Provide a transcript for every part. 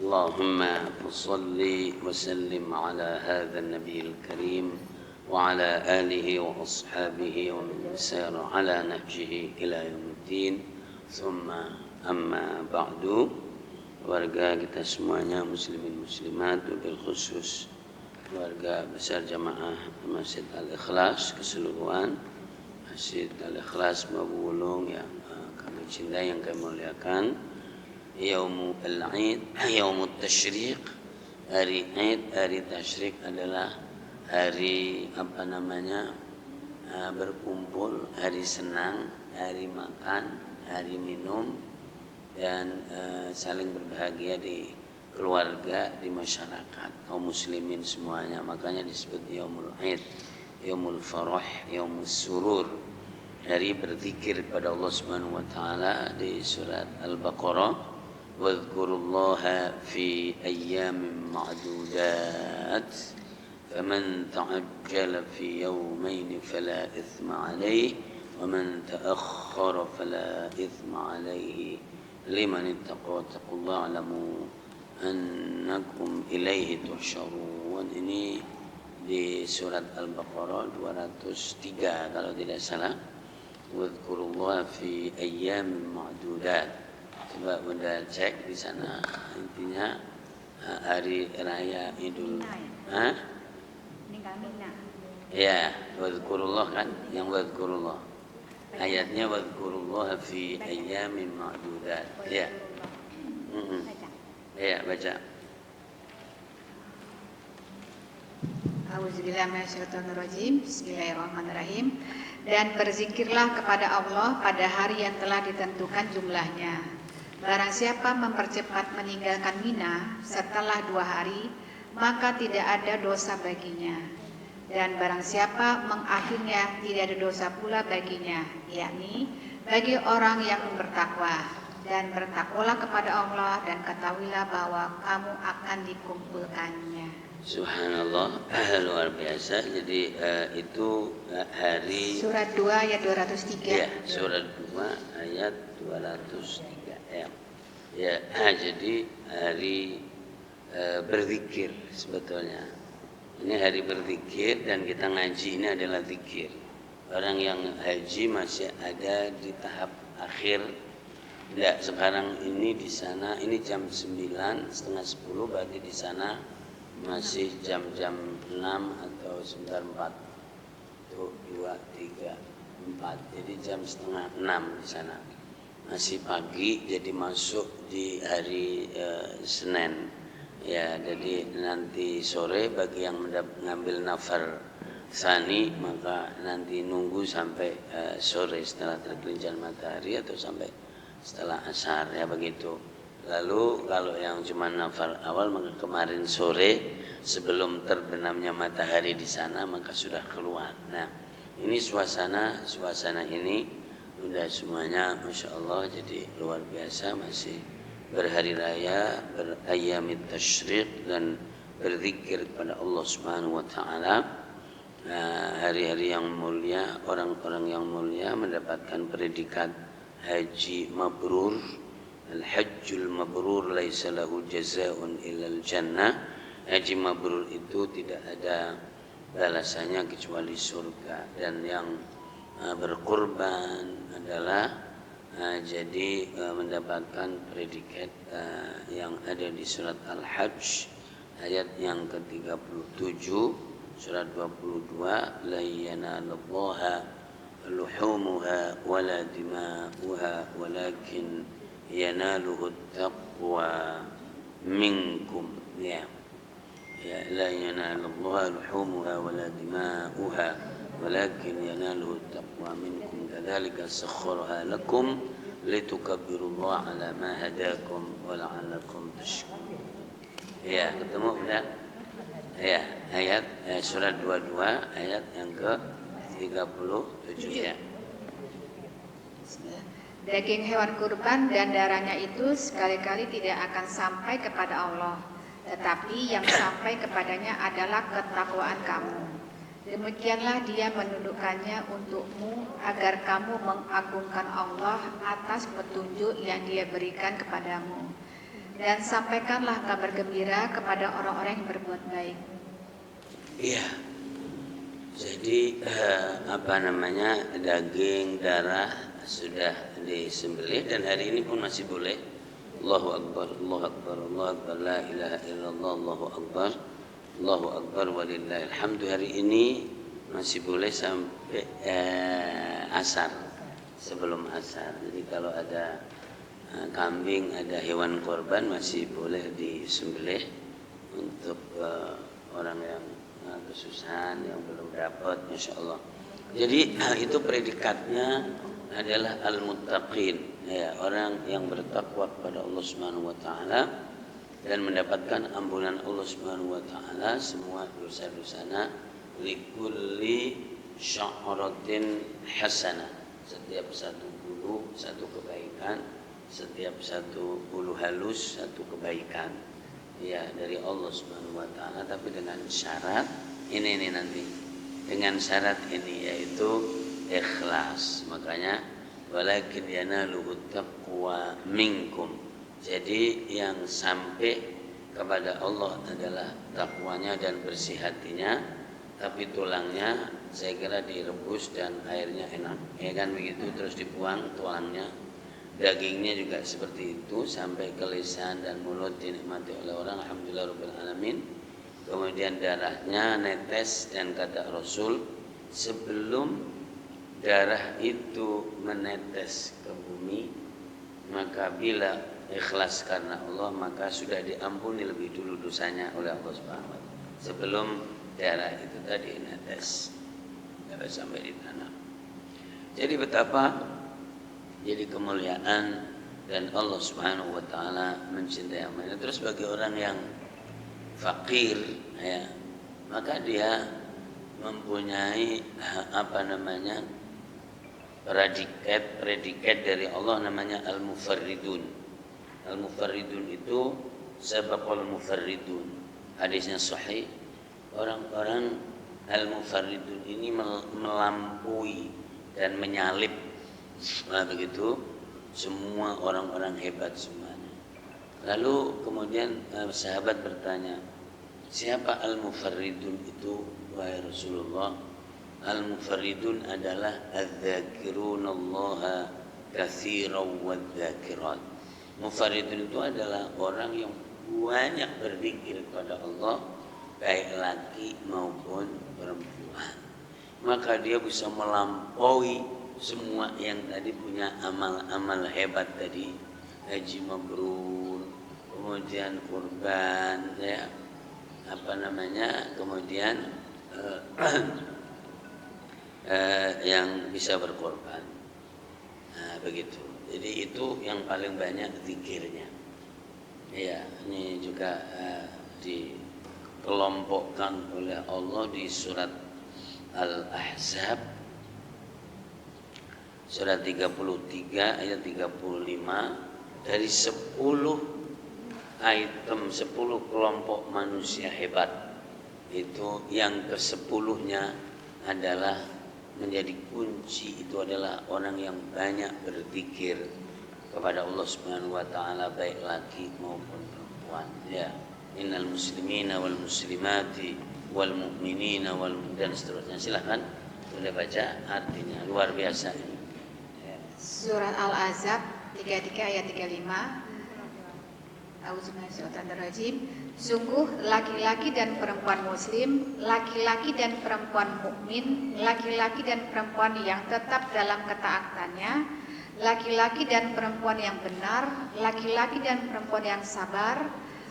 اللهم صل وسلم على هذا النبي الكريم وعلى آله وأصحابه ومن سار على نهجه إلى يوم الدين ثم أما بعد. Warga kita semuanya muslimin muslimat, wabil khusus warga besar jamaah Masjid Al-Ikhlas keseluruhan, Masjid Al-Ikhlas Mabulung yang kami cintai, yang kami muliakan. Yaumul Aid, Yaumut Tasyriq, hari Aid, hari Tasyriq adalah hari berkumpul, hari senang, hari makan, hari minum, dan saling berbahagia di keluarga, di masyarakat, kaum muslimin semuanya. Makanya disebut Yaumul Aid, Yaumul Farah, Yaumul Surur, hari berzikir kepada Allah Subhanahu wa taala di surat Al-Baqarah, wadhkurullaha fi ayyamin ma'dudat faman ta'ajjala fi yawmayn fala ithma alayhi waman ta'akhkhara fala ithma alayhi liman ittaqa taqullaha alamu annakum ilaihi tuhsyarun. Ini di surat Al-Baqarah 203 kalau tidak salah. Wadhkurullaha fi ayyamin ma'dudat. Coba Bunda cek di sana, intinya hari raya Idul ya, wadhkurullah kan, yang wadhkurullah. Ayatnya wadhkurullaha fi ayyamin ma'dudat. Ya. Ya, baca. A'udzubillahi minasyaitonirrajim. Bismillahirrahmanirrahim. Dan berzikirlah kepada Allah pada hari yang telah ditentukan jumlahnya. Barang siapa mempercepat meninggalkan Mina setelah 2 hari, maka tidak ada dosa baginya. Dan barang siapa mengakhirnya, tidak ada dosa pula baginya, yakni bagi orang yang bertakwa. Dan bertakwalah kepada Allah dan ketahuilah bahwa kamu akan dikumpulkannya. Subhanallah, luar biasa. Jadi itu hari Surat 2 ayat 203. Ya, surat 2 ayat 203 ya. Ya, jadi hari berzikir sebetulnya. Ini hari berzikir dan kita ngaji ini adalah zikir. Orang yang haji masih ada di tahap akhir. Tidak, sekarang ini di sana ini jam 9, setengah 10, berarti di sana masih jam-jam 6 atau sebentar 4. Tuh 2, 3, 4. Jadi jam setengah 6 di sana. Masih pagi, jadi masuk di hari Senin. Ya, jadi nanti sore bagi yang mengambil nafar tsani, maka nanti nunggu sampai sore setelah tergelincir matahari atau sampai setelah asar, ya begitu. Lalu kalau yang cuma nafar awal, maka kemarin sore sebelum terbenamnya matahari di sana maka sudah keluar. Nah, ini suasana ini udah semuanya Masya Allah, jadi luar biasa. Masih berhari raya, berayyamit tasyriq, dan berzikir kepada Allah Subhanahu wa taala. Hari-hari yang mulia, orang-orang yang mulia mendapatkan predikat haji mabrur. Al-hajjul mabrur laisa lahu jazaa'un illal jannah. Haji mabrur itu tidak ada balasannya kecuali surga. Dan yang berkurban adalah jadi mendapatkan predikat yang ada di surat Al-Hajj ayat yang ke-37, surat 22, la yanalallaha luhumuha wala dima'uha walakin yanaluhu taqwa minkum. Ya, la yanalallaha luhumuha wala dima'uha walakin yanaluhu taqwa minkum kadzalika sakhkharaha lakum litukabbirullaha ala ma hadakum wa la'allakum tashkurun. Ya, ketemu sudah? Ya, ayat surat 22 ayat yang ke-37 ya. Daging hewan kurban dan darahnya itu sekali-kali tidak akan sampai kepada Allah, tetapi yang sampai kepadanya adalah ketakwaan kamu. Demikianlah Dia menundukkannya untukmu agar kamu mengagungkan Allah atas petunjuk yang Dia berikan kepadamu. dan sampaikanlah kabar gembira kepada orang-orang yang berbuat baik. Iya. Jadi daging, darah sudah disembelih dan hari ini pun masih boleh. Allahu Akbar, Allahu Akbar, Allahu Akbar, la ilaha illallah, Allahu Akbar, Allahu Akbar, walillahil hamdu. Hari ini masih boleh sampai asar, sebelum asar. Jadi kalau ada kambing, ada hewan korban masih boleh disembelih untuk orang yang kesusahan, yang belum dapat, Masya Allah. Jadi itu predikatnya adalah al-muttaqin, ya, orang yang bertakwa kepada Allah Subhanahu wa taala dan mendapatkan ampunan Allah Subhanahu wa taala semua dosa-dosanya. Likulli sya'ratin hasanah, setiap satu bulu satu kebaikan, setiap satu bulu halus satu kebaikan, ya, dari Allah Subhanahu wa taala, tapi dengan syarat ini nanti, dengan syarat ini yaitu ikhlas. Makanya walakin yanaluhu taqwa minkum. Jadi yang sampai kepada Allah adalah takwanya dan bersih hatinya, tapi tulangnya saya kira direbus dan airnya enak, ya kan begitu, terus dibuang tulangnya. Dagingnya juga seperti itu sampai ke lisan dan mulut dinikmati oleh orang, alhamdulillah rabbil alamin. Kemudian darahnya netes, dan kata Rasul, sebelum darah itu menetes ke bumi, maka bila ikhlas karena Allah, maka sudah diampuni lebih dulu dosanya oleh Allah Subhanahu wa taala sebelum darah itu tadi netes sampai di tanah. Jadi betapa jadi kemuliaan dan Allah Subhanahu wa taala mencintai amalnya. Terus bagi orang yang fakir, ya, maka dia mempunyai predikat dari Allah namanya al-mufarridun. Al-mufarridun itu sabaqal mufarridun. Hadisnya sahih. Orang-orang al-mufarridun ini melampaui dan menyalip, begitu, semua orang-orang hebat semuanya. Lalu kemudian sahabat bertanya, siapa al-mufarridun itu wahai Rasulullah? Al-mufarridun adalah adz-dzakirunallaha katsiran wadz-dzakirat. Mufarridun itu adalah orang yang banyak berzikir kepada Allah, baik laki maupun perempuan. Maka dia bisa melampaui semua yang tadi punya amal-amal hebat tadi, haji mabrur, kemudian kurban, ya, kemudian yang bisa berkorban, begitu. Jadi itu yang paling banyak zikirnya. Ya, ini juga dikelompokkan oleh Allah di surat Al-Ahzab, surat 33 ayat 35. Dari 10 item, 10 kelompok manusia hebat, itu yang ke-10-nya adalah menjadi kunci, itu adalah orang yang banyak berzikir kepada Allah Subhanahu wa taala, baik laki maupun perempuan, ya. Innal muslimina wal muslimati wal mu'minina dan seterusnya. Silahkan boleh baca artinya, luar biasa ini. Surat Al-Ahzab 33 ayat 35. Auzubillahi. Sungguh laki-laki dan perempuan muslim, laki-laki dan perempuan mukmin, laki-laki dan perempuan yang tetap dalam ketaatannya, laki-laki dan perempuan yang benar, laki-laki dan perempuan yang sabar,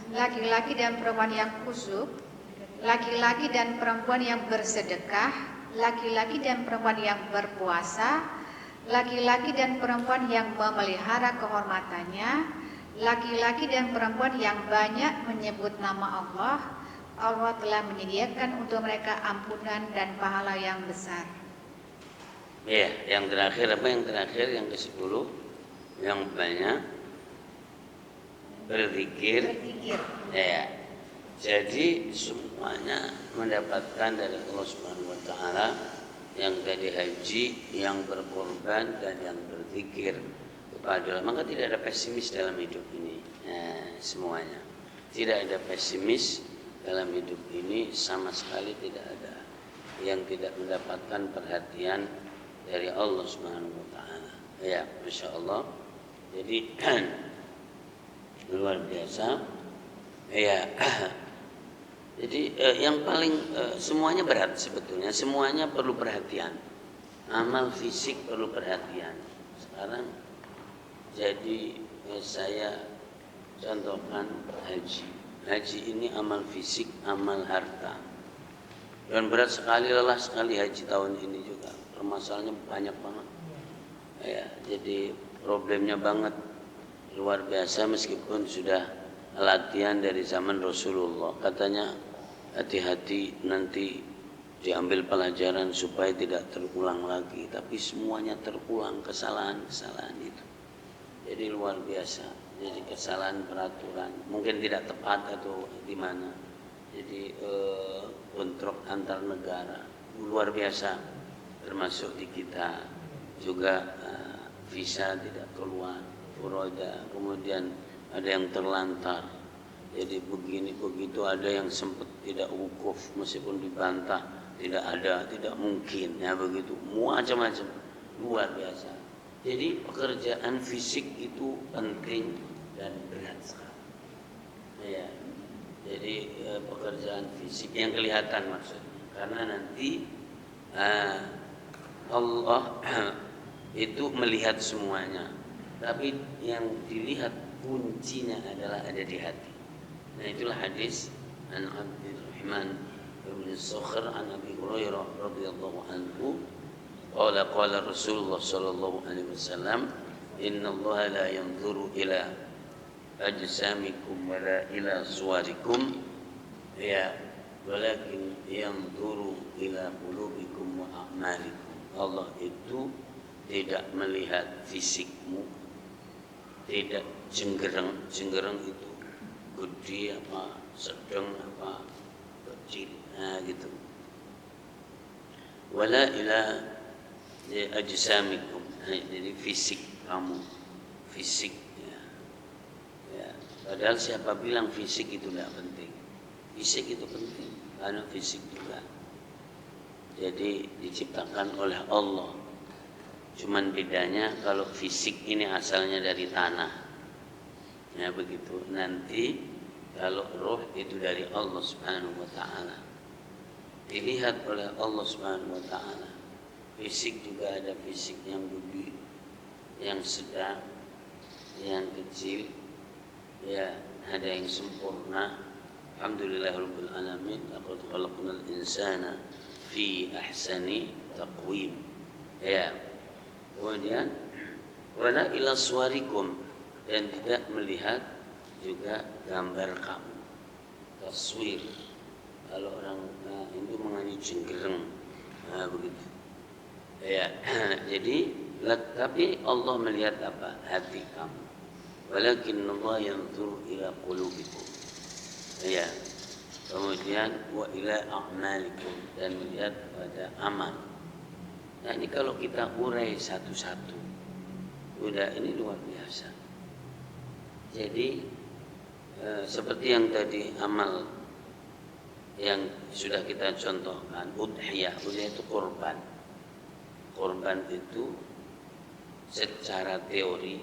laki-laki dan perempuan yang khusyuk, laki-laki dan perempuan yang bersedekah, laki-laki dan perempuan yang berpuasa, laki-laki dan perempuan yang memelihara kehormatannya, laki-laki dan perempuan yang banyak menyebut nama Allah. Allah telah menyediakan untuk mereka ampunan dan pahala yang besar. Ya, yang terakhir apa? Yang terakhir yang ke-10, yang banyak berzikir. Ya. Jadi semuanya mendapatkan dari Allah Subhanahu wa taala, yang tadi haji, yang berkorban dan yang berzikir kepada Allah. Maka tidak ada pesimis dalam hidup ini. semuanya. Tidak ada pesimis dalam hidup ini, sama sekali tidak ada yang tidak mendapatkan perhatian dari Allah Subhanahu wa taala. Ya, Masya Allah. Jadi luar biasa. Ya. Jadi yang paling semuanya berat sebetulnya, semuanya perlu perhatian. Amal fisik perlu perhatian. Sekarang jadi saya contohkan haji. Haji ini amal fisik, amal harta. Dan berat sekali, lelah sekali haji tahun ini juga. Permasalahannya banyak banget. Ya, jadi problemnya banget, luar biasa, meskipun sudah latihan dari zaman Rasulullah. Katanya hati-hati nanti diambil pelajaran supaya tidak terulang lagi. Tapi semuanya terulang, kesalahan-kesalahan itu. Jadi luar biasa. Jadi kesalahan peraturan, mungkin tidak tepat atau di mana. Jadi bentrok antar negara luar biasa, termasuk di kita juga visa tidak keluar, furoda, kemudian ada yang terlantar. Jadi begini begitu, ada yang sempat tidak wukuf meskipun dibantah tidak ada, tidak mungkin, ya begitu, macam-macam, luar biasa. Jadi pekerjaan fisik itu penting dan berat sekali. Ya. Jadi pekerjaan fisik yang kelihatan maksudnya, karena nanti Allah itu melihat semuanya, tapi yang dilihat kuncinya adalah ada di hati. Nah itulah hadis an Abdurrahman bin Sakhr an Abi Hurairah radhiyallahu anhu qala Rasulullah sallallahu alaihi wasallam, innallaha la yanzuru ila ajsamikum wala ila suwarikum, ya walakin yanzuru ila qulubikum wa a'malikum. Allah itu tidak melihat fisikmu, tidak jenggereng itu gede apa sedang apa kecil, nah gitu. Wala ila ajsamikum, jadi fisik kamu, fisik. Ya, padahal siapa bilang fisik itu tidak penting? Fisik itu penting, karena fisik juga. Jadi diciptakan oleh Allah. Cuman bedanya kalau fisik ini asalnya dari tanah. Ya begitu. Nanti kalau roh itu dari Allah Subhanahu wa taala. Dilihat oleh Allah Subhanahu wa taala. Fisik juga ada fisik yang gede, yang sedang, yang kecil. Ya, ada yang sempurna. Alhamdulillahirabbil alamin. Laqad khalaqnal insana fi ahsani taqwim. Ya. Kemudian wala ila suwarikum, dan tidak melihat juga gambar kamu. Taswir. Kalau orang Hindu mengenai jenggereng. Nah, begitu. Ya, jadi tapi Allah melihat apa? Hati kamu. Walakin Allah yanzur ila qulubikum. Ya. Kemudian wa ila a'malikum, dan melihat pada amal. Nah, ini kalau kita urai satu-satu, udah ini luar biasa. Jadi seperti yang tadi amal yang sudah kita contohkan, udhiyah itu korban. Korban itu secara teori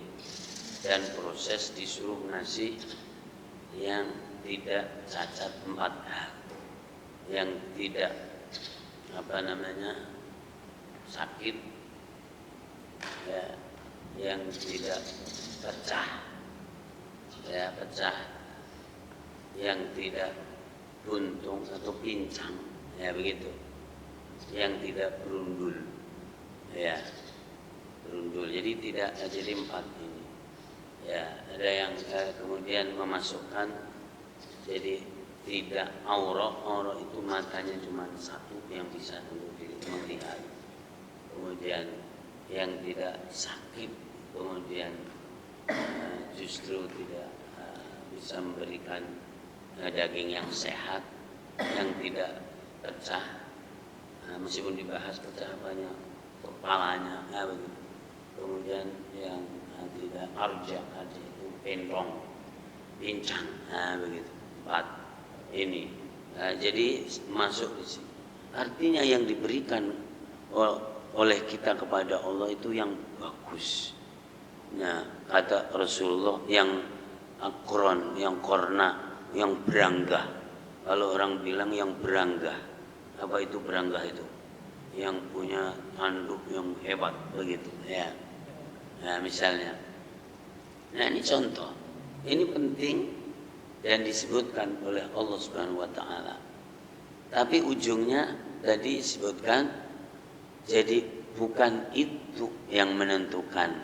dan proses disuruh ngasih yang tidak cacat 4 hal, yang tidak sakit, ya, yang tidak pecah, yang tidak buntung atau pincang, ya begitu, yang tidak berundul, ya berundul. Jadi tidak jadi 4 ini. Ya, ada yang kemudian memasukkan jadi tidak aurat itu matanya cuma satu yang bisa melihat. Kemudian yang tidak sakit, kemudian justru tidak bisa memberikan daging yang sehat, yang tidak pecah, meskipun dibahas pecah banyak kepalanya, begitu. Kemudian yang tidak arja itu pendong, pincang. Nah, begitu. 4 ini. Nah, jadi masuk di sini. Artinya yang diberikan oleh kita kepada Allah itu yang bagus. Nah, kata Rasulullah yang akron, yang korna, yang beranggah. Kalau orang bilang yang beranggah, apa itu beranggah itu? Yang punya tanduk yang hebat begitu, ya. Nah, misalnya. Nah, ini contoh. Ini penting dan disebutkan oleh Allah Subhanahu wa taala. Tapi ujungnya tadi disebutkan, jadi bukan itu yang menentukan,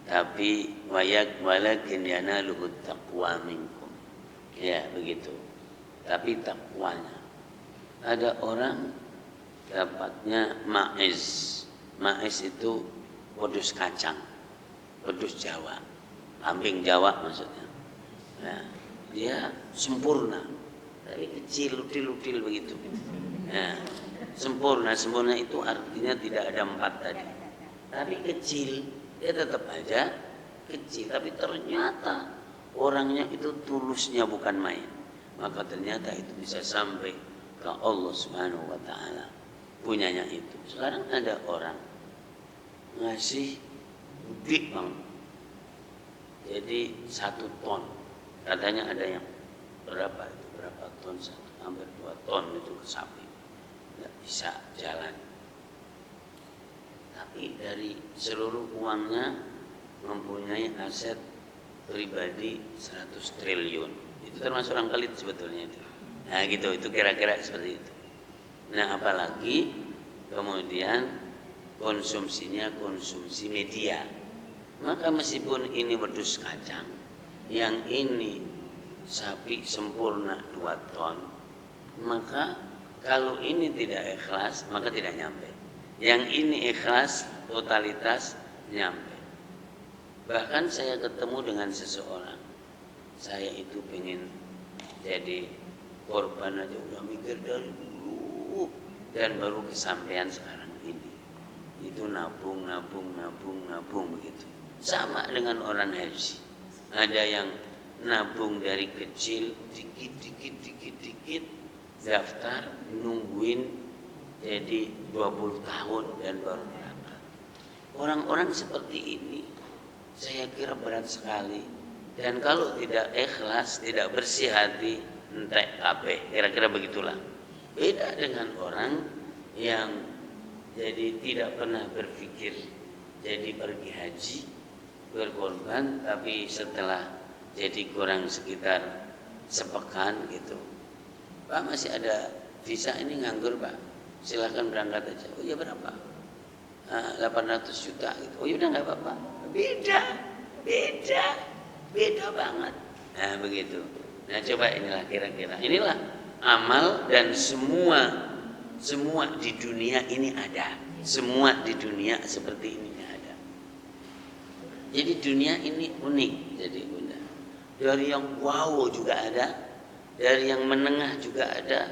tapi walakin yanaluhu taqwa minkum. Ya, begitu. Tapi takwanya. Ada orang dapatnya ma'iz. Ma'iz itu wedhus kacang, wedhus Jawa, kambing Jawa maksudnya. Nah, dia sempurna, tapi kecil, lutil-lutil begitu. Nah, sempurna itu artinya tidak ada 4 tadi. Tapi kecil, dia tetap aja kecil. Tapi ternyata orangnya itu tulusnya bukan main. Maka ternyata itu bisa sampai ke Allah Subhanahu wa taala. Punyanya itu. Sekarang ada orang ngasih gede banget. Jadi 1 ton. Katanya ada yang berapa ton, hampir 2 ton itu ke sapi. Nggak bisa jalan. Tapi dari seluruh uangnya mempunyai aset pribadi 100 triliun. Itu termasuk orang pelit sebetulnya itu. Nah gitu, itu kira-kira seperti itu. Nah apalagi kemudian konsumsinya konsumsi media. Maka meskipun ini wedhus kacang, yang ini sapi sempurna 2 ton, maka kalau ini tidak ikhlas maka tidak nyampe. Yang ini ikhlas totalitas nyampe. Bahkan saya ketemu dengan seseorang, saya itu pengen jadi korban aja udah mikir dari dulu dan baru kesampaian sekarang ini. Itu nabung begitu. Sama dengan orang haji. Ada yang nabung dari kecil dikit daftar nungguin jadi 20 tahun dan baru berangkat. Orang-orang seperti ini saya kira berat sekali, dan kalau tidak ikhlas, tidak bersih hati, entek kabeh, kira-kira begitulah. Beda dengan orang yang jadi tidak pernah berpikir jadi pergi haji, berkorban, tapi setelah jadi kurang sekitar sepekan gitu, Pak masih ada visa ini nganggur Pak, silahkan berangkat aja. Oh ya berapa? 800 juta gitu. Oh ya udah nggak apa-apa. Beda banget. Nah begitu. Nah coba inilah kira-kira, inilah amal, dan semua di dunia ini ada. Semua di dunia seperti ini ada. Jadi dunia ini unik. Jadi Bunda, dari yang wow juga ada, dari yang menengah juga ada,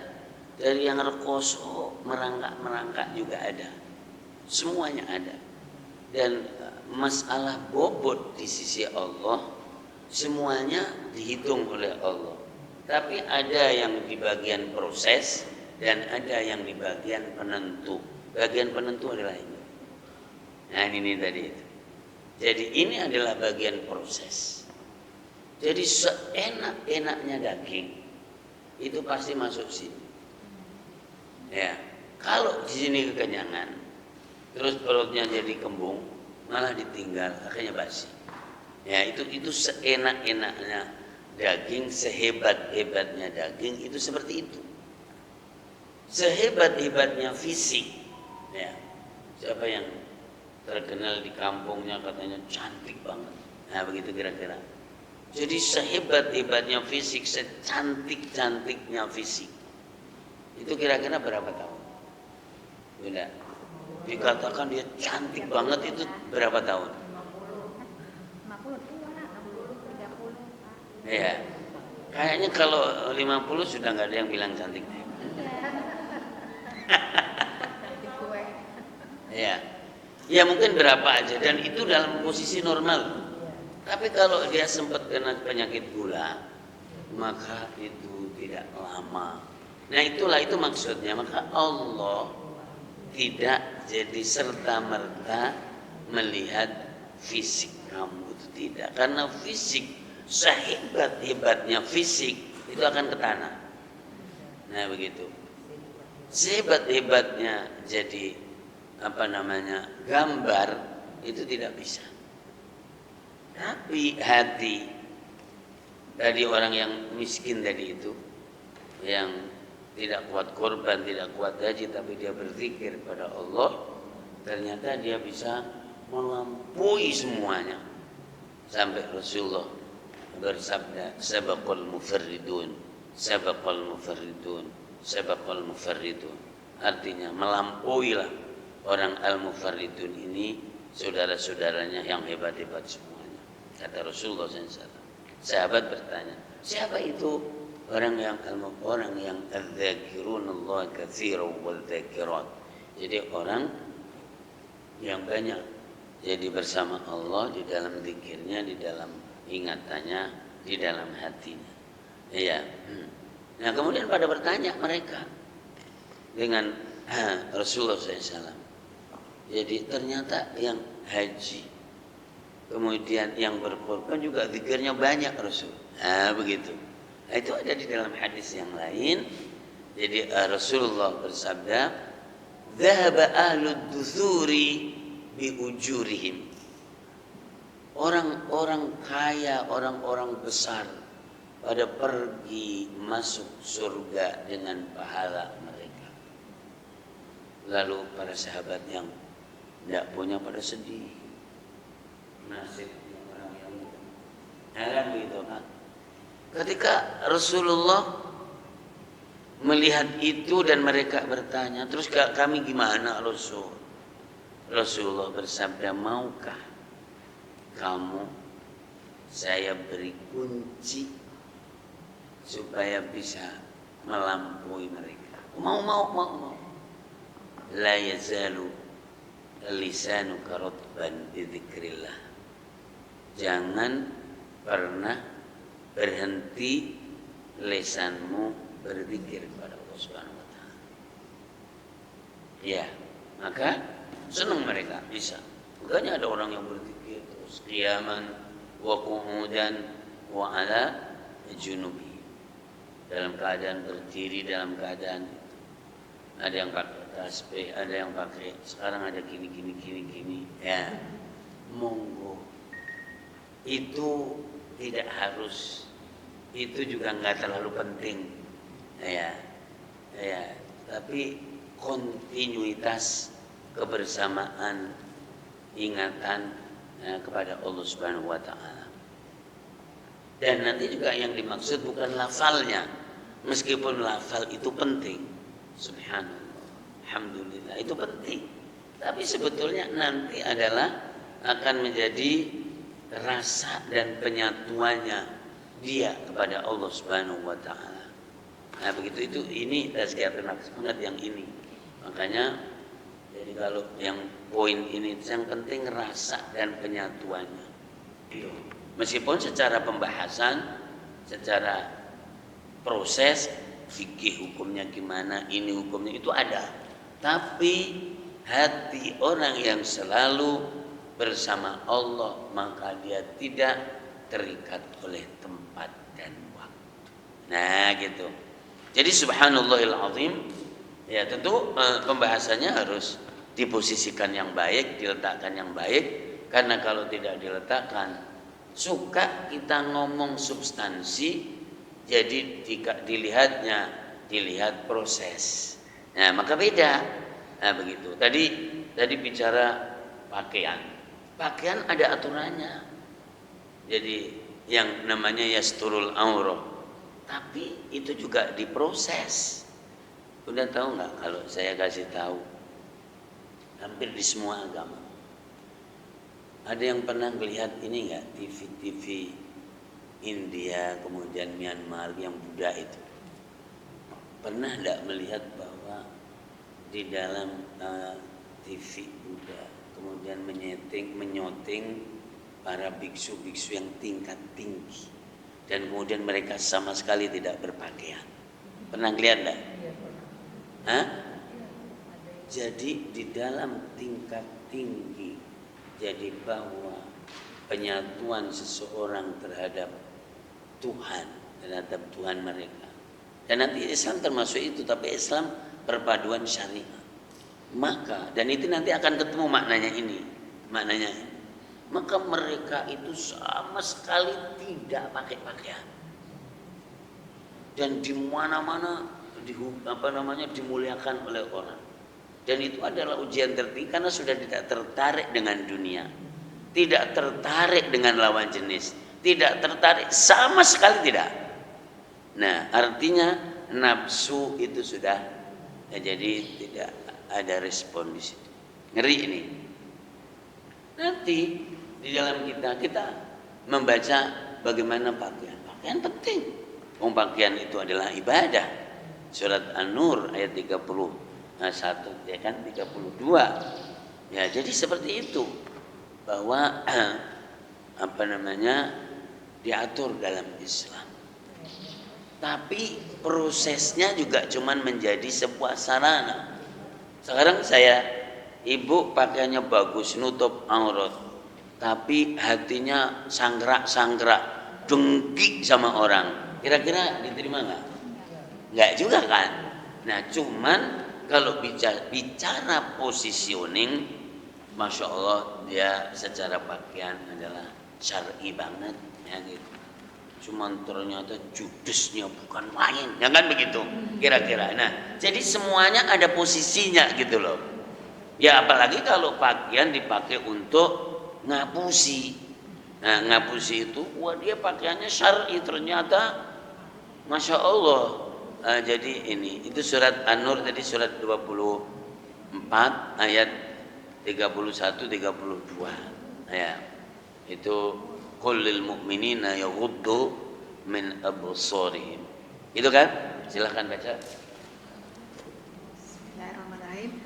dari yang rekoso merangkak juga ada. Semuanya ada. Dan masalah bobot di sisi Allah semuanya dihitung oleh Allah. Tapi ada yang di bagian proses dan ada yang di bagian penentu. Bagian penentu adalah ini. Nah ini tadi itu. Jadi ini adalah bagian proses. Jadi seenak-enaknya daging itu pasti masuk sini. Ya, kalau di sini kekenyangan, terus perutnya jadi kembung, malah ditinggal, akhirnya basi. Ya itu seenak-enaknya daging, sehebat-hebatnya daging itu seperti itu. Sehebat-hebatnya fisik. Ya, siapa yang terkenal di kampungnya katanya cantik banget. Nah begitu kira-kira. Jadi sehebat-hebatnya fisik, secantik-cantiknya fisik, itu kira-kira berapa tahun? Bunda, dikatakan dia cantik banget itu berapa tahun? 50, 30. Ya, kayaknya kalau 50 sudah nggak ada yang bilang cantik. Ya mungkin berapa aja, dan itu dalam posisi normal. Tapi kalau dia sempat kena penyakit gula, maka itu tidak lama. Nah itulah itu maksudnya. Maka Allah tidak jadi serta-merta melihat fisik kamu, itu tidak. Karena fisik, sehebat-hebatnya fisik itu akan ke tanah. Nah begitu. Sehebat-hebatnya jadi gambar itu tidak bisa. Tapi hati dari orang yang miskin tadi itu, yang tidak kuat korban, tidak kuat haji, tapi dia berzikir pada Allah, ternyata dia bisa melampaui semuanya. Sampai Rasulullah bersabda, sabaqal mufarridun, sabaqal mufarridun, sabaqal mufarridun. Artinya melampauilah orang al-mufarridun ini, saudara-saudaranya yang hebat-hebat semuanya. Kata Rasulullah SAW. Sahabat bertanya, siapa itu orang yang adzakirunallah katsiran wadzakirat. Jadi orang yang banyak jadi bersama Allah di dalam zikirnya, di dalam ingatannya, di dalam hatinya. Iya. Nah kemudian pada bertanya mereka dengan Rasulullah SAW. Jadi ternyata yang haji, kemudian yang berkorban juga zikirnya banyak Rasul. Nah begitu. Nah, itu ada di dalam hadis yang lain. Jadi Rasulullah bersabda, "Dhahaba ahlud duthuri bi ujurihim." Orang-orang kaya, orang-orang besar pada pergi masuk surga dengan pahala mereka. Lalu para sahabat yang tidak punya pada sedih. Nasibnya orang yang heran begitu kan. Ketika Rasulullah melihat itu dan mereka bertanya, terus kami gimana Rasul? Rasulullah bersabda, maukah kamu saya beri kunci supaya bisa melampaui mereka? Mau. La yazalu lisanuka ratban bi dzikrillah. Jangan pernah berhenti lisanmu berzikir kepada Allah Subhanahu wa taala. Ya, maka senang mereka bisa. Makanya ada orang yang berzikir terus qiyaman wa qu'udan wa ala junubi. Dalam keadaan berdiri, dalam keadaan itu. Ada yang pakai tasbih, ada yang pakai, sekarang ada gini. Ya, monggo. Itu tidak harus, itu juga nggak terlalu penting, ya. Tapi kontinuitas kebersamaan, ingatan kepada Allah Subhanahu Wa Taala. Dan nanti juga yang dimaksud bukan lafalnya, meskipun lafal itu penting, subhanallah, alhamdulillah itu penting. Tapi sebetulnya nanti adalah akan menjadi rasa dan penyatuannya dia kepada Allah Subhanahu wa taala. Nah, begitu ini tazkiyatun nafs banget yang ini. Makanya jadi kalau yang poin ini yang penting rasa dan penyatuannya. Itu. Meskipun secara pembahasan, secara proses fikih hukumnya gimana, ini hukumnya itu ada. Tapi hati orang yang selalu bersama Allah, maka dia tidak terikat oleh tempat dan waktu. Nah gitu. Jadi subhanallahil azim, ya tentu pembahasannya harus diposisikan yang baik, diletakkan yang baik. Karena kalau tidak diletakkan, suka kita ngomong substansi, jadi dilihat proses. Nah maka beda. Nah begitu. Tadi bicara pakaian. Pakaian ada aturannya. Jadi yang namanya yasturul aurah. Tapi itu juga diproses. Udah tahu nggak kalau saya kasih tahu? Hampir di semua agama. Ada yang pernah melihat ini nggak? TV India, kemudian Myanmar yang Buddha itu. Pernah nggak melihat bahwa di dalam TV Buddha kemudian menyoting para biksu-biksu yang tingkat tinggi, dan kemudian mereka sama sekali tidak berpakaian. Pernah lihat enggak? Hah? Jadi di dalam tingkat tinggi, jadi bahwa penyatuan seseorang terhadap Tuhan, terhadap Tuhan mereka. Dan nanti Islam termasuk itu, tapi Islam perpaduan syariah. Maka, dan itu nanti akan ketemu maknanya ini. Maka mereka itu sama sekali tidak pakai pakaian. Dan di mana-mana dimuliakan oleh orang. Dan itu adalah ujian tertinggi karena sudah tidak tertarik dengan dunia. Tidak tertarik dengan lawan jenis. Tidak tertarik, sama sekali tidak. Nah, artinya nafsu itu sudah, ya, jadi tidak ada respon di situ. Ngeri ini. Nanti di dalam kita membaca bagaimana pakaian. Pakaian penting. Pakaian itu adalah ibadah. Surat An-Nur ayat 31, ya kan, 32. Ya, jadi seperti itu. Bahwa diatur dalam Islam. Tapi prosesnya juga cuman menjadi sebuah sarana. Sekarang ibu pakaiannya bagus, nutup aurat, tapi hatinya sanggerak, dengki sama orang. Kira-kira diterima nggak? Nggak juga kan? Nah, cuman kalau bicara positioning, Masya Allah, dia secara pakaian adalah syar'i banget, ya gitu. Cuman ternyata judesnya bukan main, ya kan begitu kira-kira. Nah, jadi semuanya ada posisinya gitu loh. Ya apalagi kalau pakaian dipakai untuk ngapusi. Nah, ngapusi itu, wah dia pakaiannya syar'i ternyata, Masya Allah. Jadi itu surat An-Nur tadi, surat 24 ayat 31 32. Ya. Itu qul lil mu'minina yaghuddu min absarihim. Itu kan? Silakan baca. Bismillahirrahmanirrahim.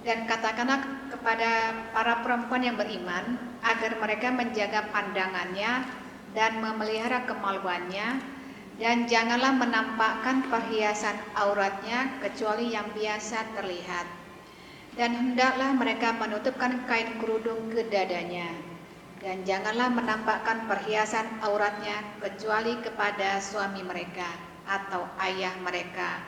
Dan katakanlah kepada para perempuan yang beriman agar mereka menjaga pandangannya dan memelihara kemaluannya, dan janganlah menampakkan perhiasan auratnya kecuali yang biasa terlihat. Dan hendaklah mereka menutupkan kain kerudung ke dadanya. Dan janganlah menampakkan perhiasan auratnya kecuali kepada suami mereka atau ayah mereka,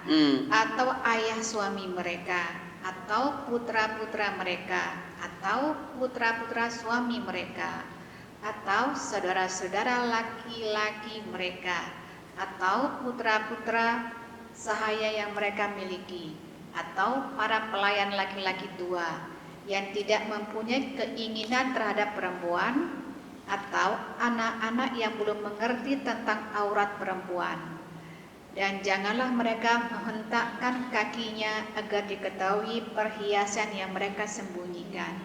atau ayah suami mereka, atau putra-putra mereka, atau putra-putra suami mereka, atau saudara-saudara laki-laki mereka, atau putra-putra sahaya yang mereka miliki, atau para pelayan laki-laki tua yang tidak mempunyai keinginan terhadap perempuan, atau anak-anak yang belum mengerti tentang aurat perempuan. Dan janganlah mereka menghentakkan kakinya agar diketahui perhiasan yang mereka sembunyikan.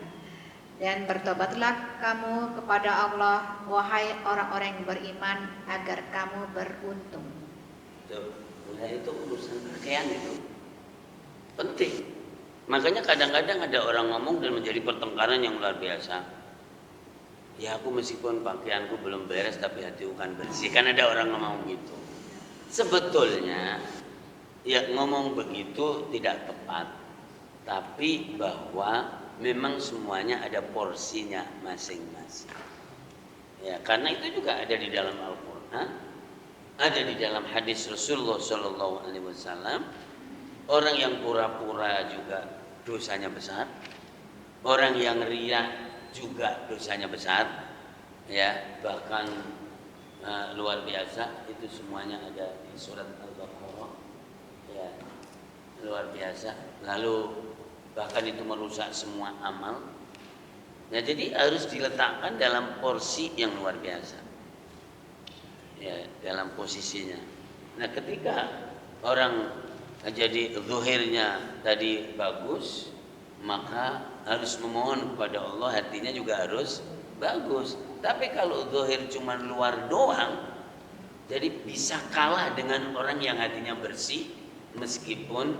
Dan bertobatlah kamu kepada Allah, wahai orang-orang yang beriman, agar kamu beruntung. Itu urusan pakaian itu penting. Makanya kadang-kadang ada orang ngomong dan menjadi pertengkaran yang luar biasa. Ya aku meskipun pakaianku belum beres tapi hatiku kan bersih. Kan ada orang ngomong gitu. Sebetulnya ya ngomong begitu tidak tepat. Tapi bahwa memang semuanya ada porsinya masing-masing. Ya, karena itu juga ada di dalam Al-Qur'an, ada di dalam hadis Rasulullah SAW. Orang yang pura-pura juga dosanya besar. Orang yang riya juga dosanya besar. Ya, bahkan luar biasa, itu semuanya ada di surat Al-Baqarah. Ya, luar biasa. Lalu bahkan itu merusak semua amal. Ya, jadi harus diletakkan dalam porsi yang luar biasa. Ya, dalam posisinya. Nah, ketika orang jadi zuhirnya tadi bagus, maka harus memohon kepada Allah, hatinya juga harus bagus. Tapi kalau zuhir cuma luar doang, jadi bisa kalah dengan orang yang hatinya bersih, meskipun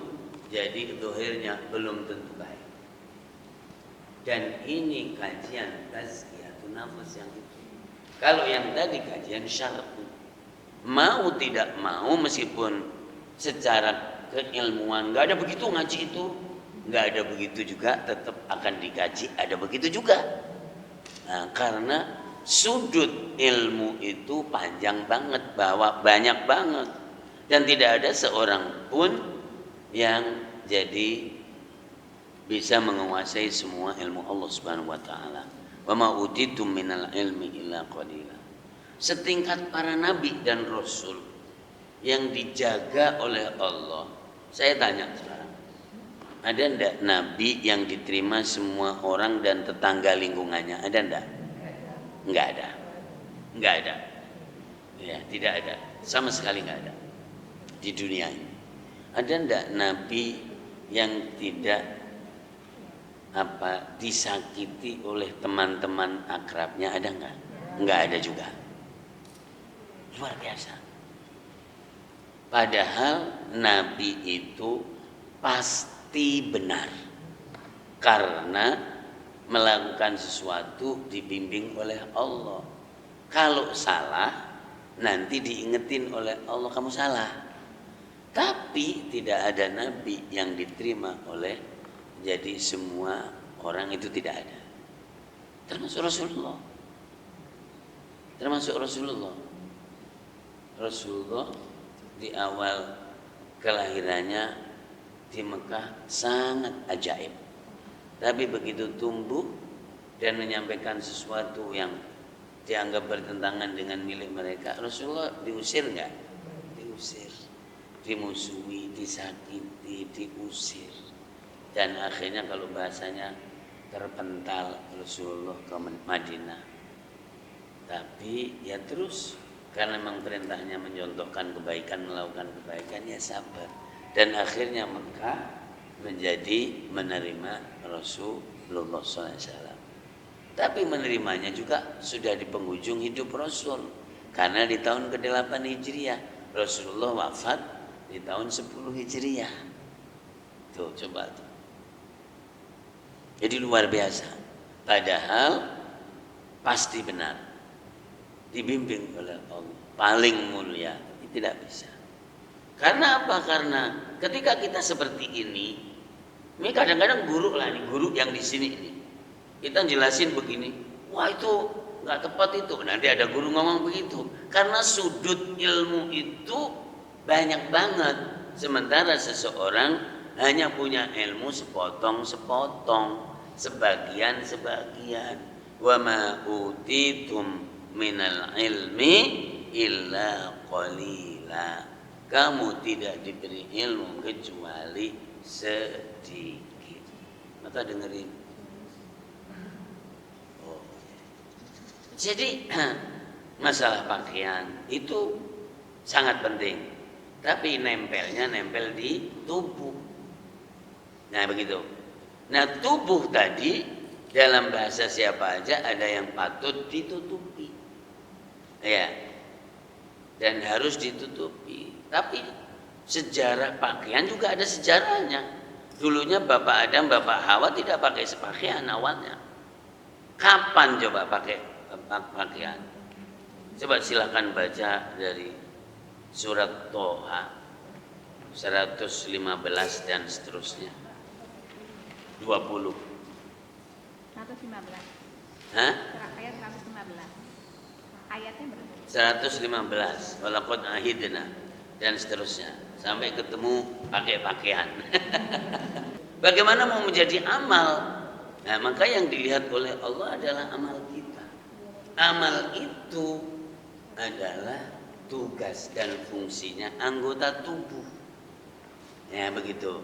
jadi zuhirnya belum tentu baik. Dan ini kajian tazkiyatun nafs yang itu. Kalau yang tadi kajian syar'i, mau tidak mau, meskipun secara keilmuan nggak ada begitu ngaji itu, nggak ada begitu juga, tetap akan dikaji, ada begitu juga. Nah, karena sudut ilmu itu panjang banget, bahwa banyak banget, dan tidak ada seorang pun yang jadi bisa menguasai semua ilmu Allah Subhanahu wa taala. Wa ma utitum minal ilmi illa qalila. Setingkat para nabi dan rasul yang dijaga oleh Allah. Saya tanya sekarang, ada enggak nabi yang diterima semua orang dan tetangga lingkungannya? Ada enggak? Enggak ada. Enggak ada. Ya, tidak ada. Sama sekali enggak ada di dunia ini. Ada enggak nabi yang tidak disakiti oleh teman-teman akrabnya? Ada enggak? Enggak ada juga. Luar biasa. Padahal nabi itu pasti benar, karena melakukan sesuatu dibimbing oleh Allah. Kalau salah, nanti diingetin oleh Allah kamu salah. Tapi tidak ada nabi yang diterima oleh, jadi semua orang itu tidak ada. Termasuk Rasulullah. Rasulullah di awal kelahirannya di Mekah sangat ajaib. Tapi begitu tumbuh dan menyampaikan sesuatu yang dianggap bertentangan dengan milik mereka, Rasulullah diusir enggak? Diusir. Dimusuhi, disakiti, diusir. Dan akhirnya kalau bahasanya terpental Rasulullah ke Madinah. Tapi ya terus, karena memang perintahnya mencontohkan kebaikan, melakukan kebaikan, ya sabar. Dan akhirnya Mekah menjadi menerima Rasulullah SAW. Tapi menerimanya juga sudah di penghujung hidup Rasul. Karena di tahun ke-8 Hijriah, Rasulullah wafat di tahun 10 Hijriah. Tuh, coba tuh. Jadi luar biasa. Padahal pasti benar. Dibimbing oleh Allah. Paling mulia. Tidak bisa. Karena apa? Karena ketika kita seperti ini kadang-kadang guru lah, ini guru yang di sini ini, kita jelasin begini, wah itu nggak tepat itu. Nanti ada guru ngomong begitu. Karena sudut ilmu itu banyak banget. Sementara seseorang hanya punya ilmu sepotong-sepotong, sebagian-sebagian. Wa ma utitum minal ilmi illa qalila. Kamu tidak diberi ilmu kecuali sedikit. Maka dengerin. Oh. Jadi masalah pakaian itu sangat penting. Tapi nempelnya nempel di tubuh. Nah begitu. Nah tubuh tadi dalam bahasa siapa aja ada yang patut ditutupi. Ya. Dan harus ditutupi. Tapi sejarah pakaian juga ada sejarahnya. Dulunya Bapak Adam, Bapak Hawa tidak pakai sepakaian awalnya. Kapan coba pakai pakaian? Coba silakan baca dari surat Toha 115 dan seterusnya. 20. 115. Hah? Ayat 115. Ayatnya berapa? 115. Walaqad ahidna dan seterusnya sampai ketemu pakai pakaian. Bagaimana mau menjadi amal? Nah, maka yang dilihat oleh Allah adalah amal kita. Amal itu adalah tugas dan fungsinya anggota tubuh. Ya, begitu.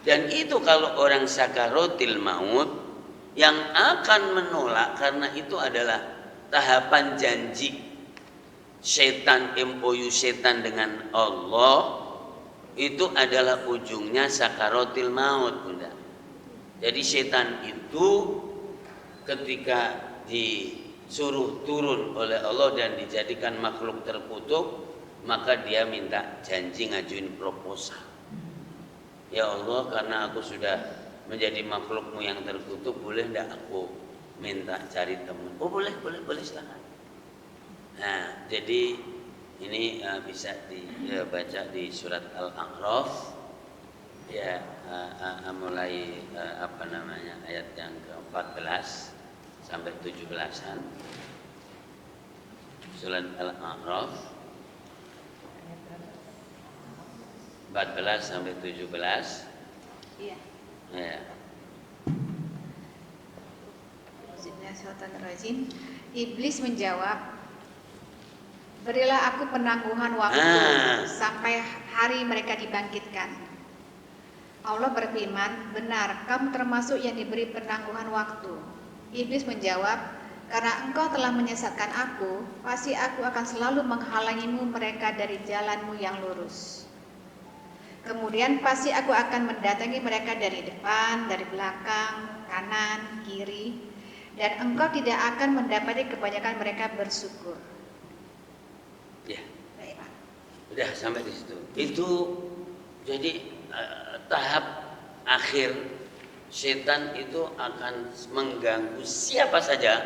Dan itu kalau orang sakaratil maut yang akan menolak, karena itu adalah tahapan janji setan, MOU setan dengan Allah, itu adalah ujungnya sakaratil maut, Bunda. Jadi setan itu ketika disuruh turun oleh Allah dan dijadikan makhluk terkutuk, maka dia minta janji, ngajuin proposal. Ya Allah, karena aku sudah menjadi makhlukmu yang terkutuk, boleh enggak aku minta cari teman? Oh boleh silakan. Nah, jadi Ini bisa dibaca di surat Al-A'raf ya, mulai ayat yang ke-14 sampai 17-an. Surat Al-A'raf 14 sampai 17. Iya. Ya. Iblis menjawab, berilah aku penangguhan waktu sampai hari mereka dibangkitkan. Allah berfirman, benar, kamu termasuk yang diberi penangguhan waktu. Iblis menjawab, karena engkau telah menyesatkan aku, pasti aku akan selalu menghalangimu mereka dari jalanmu yang lurus. Kemudian pasti aku akan mendatangi mereka dari depan, dari belakang, kanan, kiri, dan engkau tidak akan mendapati kebanyakan mereka bersyukur. Ya. Baik, Pak. Udah sampai di situ. Itu jadi tahap akhir setan itu akan mengganggu siapa saja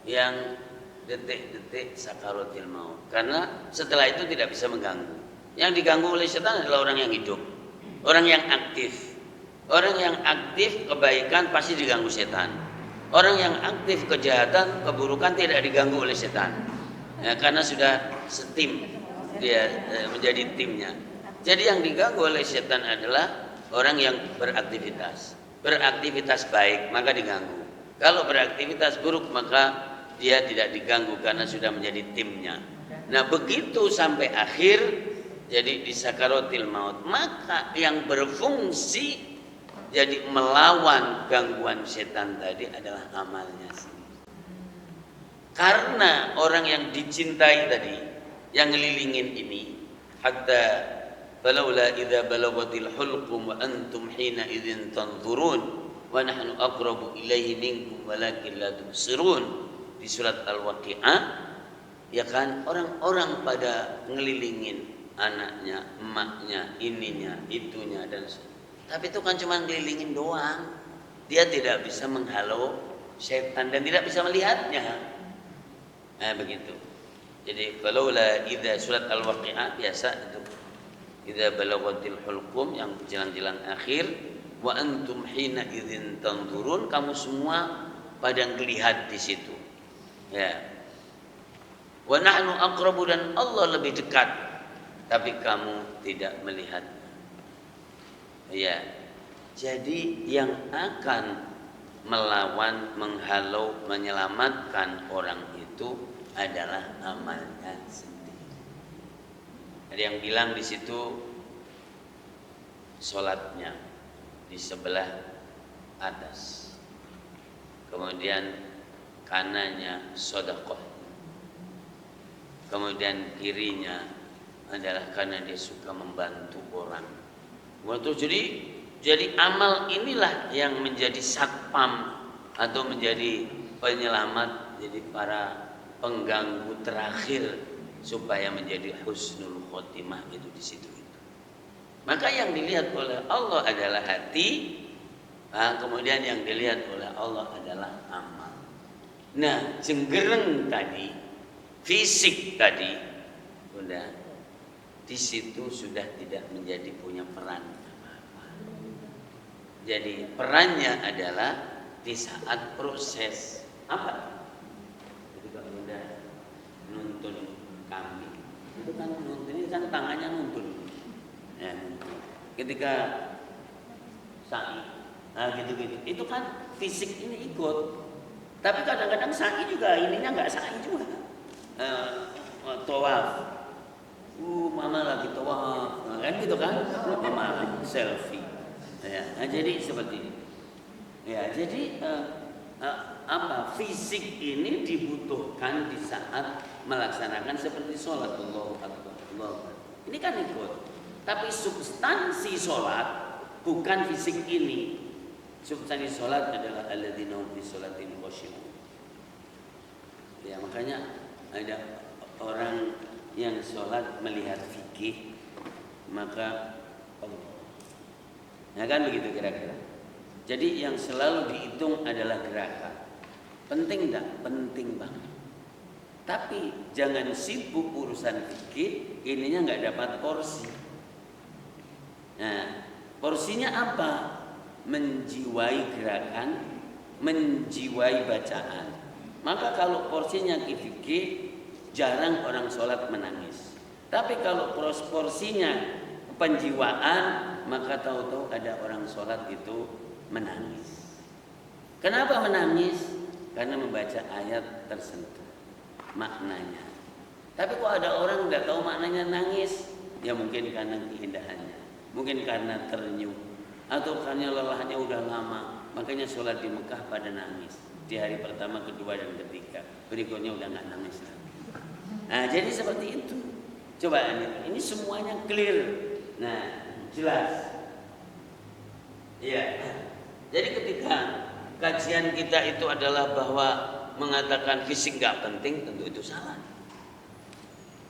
yang detik-detik sakaratul maut. Karena setelah itu tidak bisa mengganggu. Yang diganggu oleh setan adalah orang yang hidup, orang yang aktif. Orang yang aktif kebaikan pasti diganggu setan. Orang yang aktif kejahatan, keburukan tidak diganggu oleh setan. Ya, karena sudah setim, dia menjadi timnya. Jadi yang diganggu oleh setan adalah orang yang beraktivitas. Beraktivitas baik maka diganggu. Kalau beraktivitas buruk maka dia tidak diganggu karena sudah menjadi timnya. Nah begitu sampai akhir, jadi di sakaratil maut, maka yang berfungsi jadi melawan gangguan setan tadi adalah amalnya sendiri. Karena orang yang dicintai tadi, yang ngelilingin ini, hatta falaula idza balaghatil hulqum wa antum hina idzin tanzurun wa nahnu aqrabu ilaihi minkum walakin la tubsirun, di surat Al-Waqi'ah, ya kan, orang-orang pada ngelilingin anaknya, emaknya, ininya, itunya, dan tapi itu kan cuma ngelilingin doang. Dia tidak bisa menghalau setan dan tidak bisa melihatnya. Nah begitu. Jadi falaula idza, surat Al-Waqi'ah biasa itu, idza balaghatil hulqum, yang jelang-jelang akhir, wa antum hina idzin tanzurun, kamu semua pada ngelihat di situ. Ya. Wa nahnu aqrabu, dan Allah lebih dekat, tapi kamu tidak melihat. Ya. Jadi yang akan melawan, menghalau, menyelamatkan orang itu adalah amalnya sendiri. Ada yang bilang di situ sholatnya di sebelah atas, kemudian kanannya sedekah, kemudian kirinya adalah karena dia suka membantu orang. Waktu jadi amal inilah yang menjadi satpam atau menjadi penyelamat, jadi para pengganggu terakhir supaya menjadi husnul khotimah itu di situ. Maka yang dilihat oleh Allah adalah hati, kemudian yang dilihat oleh Allah adalah amal. Nah, jenggereng tadi, fisik tadi, udah di situ sudah tidak menjadi punya peran apa-apa. Jadi perannya adalah di saat proses apa? Ketika udah nuntun kambing, itu kan nuntun, ini kan tangannya nuntun. Ya, ketika sa'i, gitu-gitu, itu kan fisik ini ikut. Tapi kadang-kadang sa'i juga ininya nggak sa'i juga. Tawaf. Mama lagi tawaf, kan gitu kan? Mama selfie. Ya, jadi seperti ini. Ya, jadi fisik ini dibutuhkan di saat melaksanakan seperti sholat. Allahu Akbar, Allahu Akbar. Ini kan ikut. Tapi substansi sholat bukan fisik ini. Substansi sholat adalah alladzina hum fi sholatihim khashi'un. Ya, makanya ada orang yang sholat melihat fikih, maka ya kan begitu kira-kira. Jadi yang selalu dihitung adalah gerakan. Penting enggak? Penting banget. Tapi jangan sibuk urusan fikih, ininya nggak dapat porsi. Nah, porsinya apa? Menjiwai gerakan, menjiwai bacaan. Maka kalau porsinya fikih, jarang orang sholat menangis. Tapi kalau porsinya penjiwaan, maka tahu-tahu ada orang sholat itu menangis. Kenapa menangis? Karena membaca ayat tersentuh maknanya. Tapi kok ada orang nggak tahu maknanya nangis? Ya mungkin karena keindahannya, mungkin karena ternyuh, atau karena lelahnya udah lama, makanya sholat di Mekah pada nangis di hari pertama, kedua, dan ketiga. Berikutnya udah nggak nangis lagi. Nah, jadi seperti itu. Coba ini semuanya clear. Nah, jelas. Iya. Jadi ketika kajian kita itu adalah bahwa mengatakan fisik nggak penting, tentu itu salah.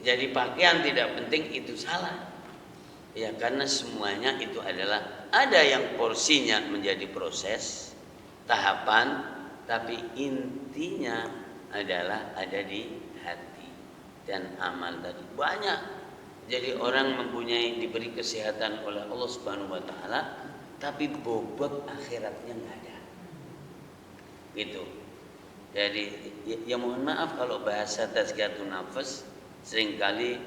Jadi pakaian tidak penting, itu salah. Ya, karena semuanya itu adalah ada yang porsinya menjadi proses, tahapan, tapi intinya adalah ada di hati dan amal tadi. Banyak. Jadi orang diberi kesehatan oleh Allah Subhanahu wa taala, tapi bobot akhiratnya nggak ada. Gitu. Jadi ya mohon maaf kalau bahasa tazkiyatun nafas seringkali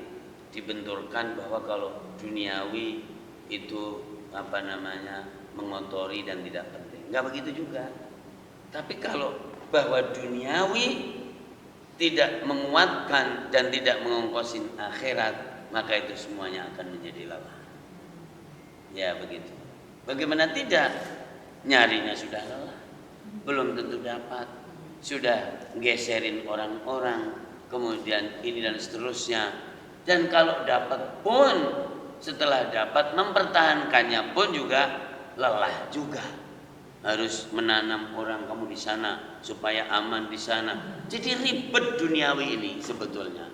dibenturkan bahwa kalau duniawi itu mengotori dan tidak penting. Enggak begitu juga. Tapi kalau bahwa duniawi tidak menguatkan dan tidak mengongkosin akhirat, maka itu semuanya akan menjadi lelah. Ya begitu. Bagaimana tidak? Nyarinya sudah lelah, belum tentu dapat. Sudah geserin orang-orang, kemudian ini dan seterusnya. Dan kalau dapat pun, setelah dapat mempertahankannya pun juga lelah juga. Harus menanam orang kamu di sana supaya aman di sana. Jadi ribet duniawi ini sebetulnya.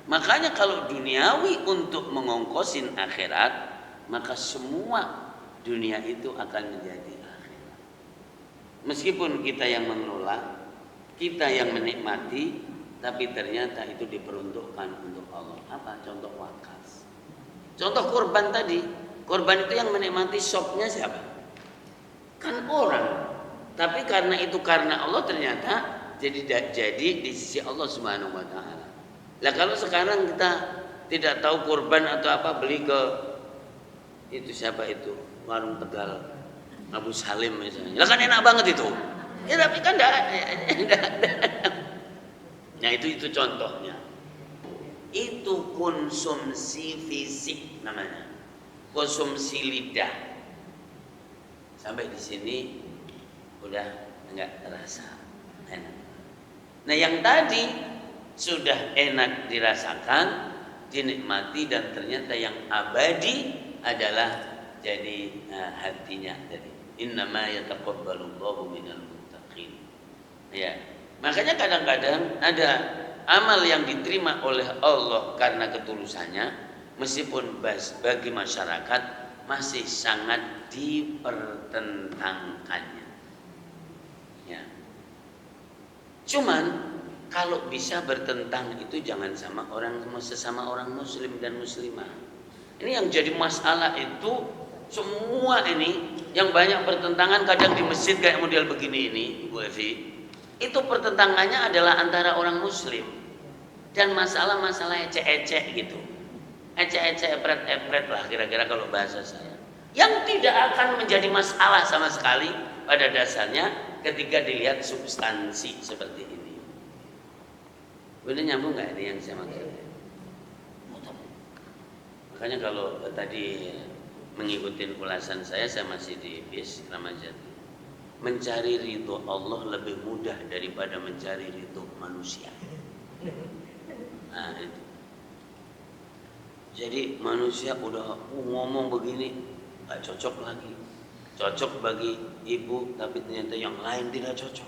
Makanya kalau duniawi untuk mengongkosin akhirat, maka semua dunia itu akan menjadi akhirat. Meskipun kita yang mengelola, kita yang menikmati, tapi ternyata itu diperuntukkan untuk Allah. Apa? Contoh wakaf. Contoh kurban tadi. Kurban itu yang menikmati shopnya siapa? Kan orang. Tapi karena Allah ternyata jadi di sisi Allah Subhanahu wa taala. Lah kalau sekarang kita tidak tahu kurban atau apa, beli ke itu siapa itu? Warung Tegal Abu Salim misalnya. Lah kan enak banget itu. Ya tapi kan enggak. Nah itu contohnya. Itu konsumsi fisik namanya. Konsumsi lidah. Sampai di sini udah enggak terasa enak. Nah yang tadi sudah enak dirasakan, dinikmati, dan ternyata yang abadi adalah jadi hatinya tadi. Innama yataqabbalullahu minal muttaqin. Ya. Makanya kadang-kadang ada amal yang diterima oleh Allah karena ketulusannya, meskipun bagi masyarakat masih sangat dipertentangkannya. Ya. Cuman kalau bisa bertentang itu jangan sesama orang muslim dan muslimah. Ini yang jadi masalah itu semua ini yang banyak pertentangan kadang di masjid kayak model begini ini, Bu Evi. Itu pertentangannya adalah antara orang muslim dan masalah-masalah ecek-ecek gitu. Ecek-ecek, epret-epret lah kira-kira kalau bahasa saya. Yang tidak akan menjadi masalah sama sekali pada dasarnya ketika dilihat substansi seperti ini. Benar nyambung nggak ini yang saya maksud? Makanya kalau tadi mengikuti ulasan saya masih di bis Kramat Jati. Mencari ridho Allah lebih mudah daripada mencari ridho manusia. Nah itu. Jadi manusia udah ngomong begini gak cocok lagi. Cocok bagi ibu, tapi ternyata yang lain tidak cocok.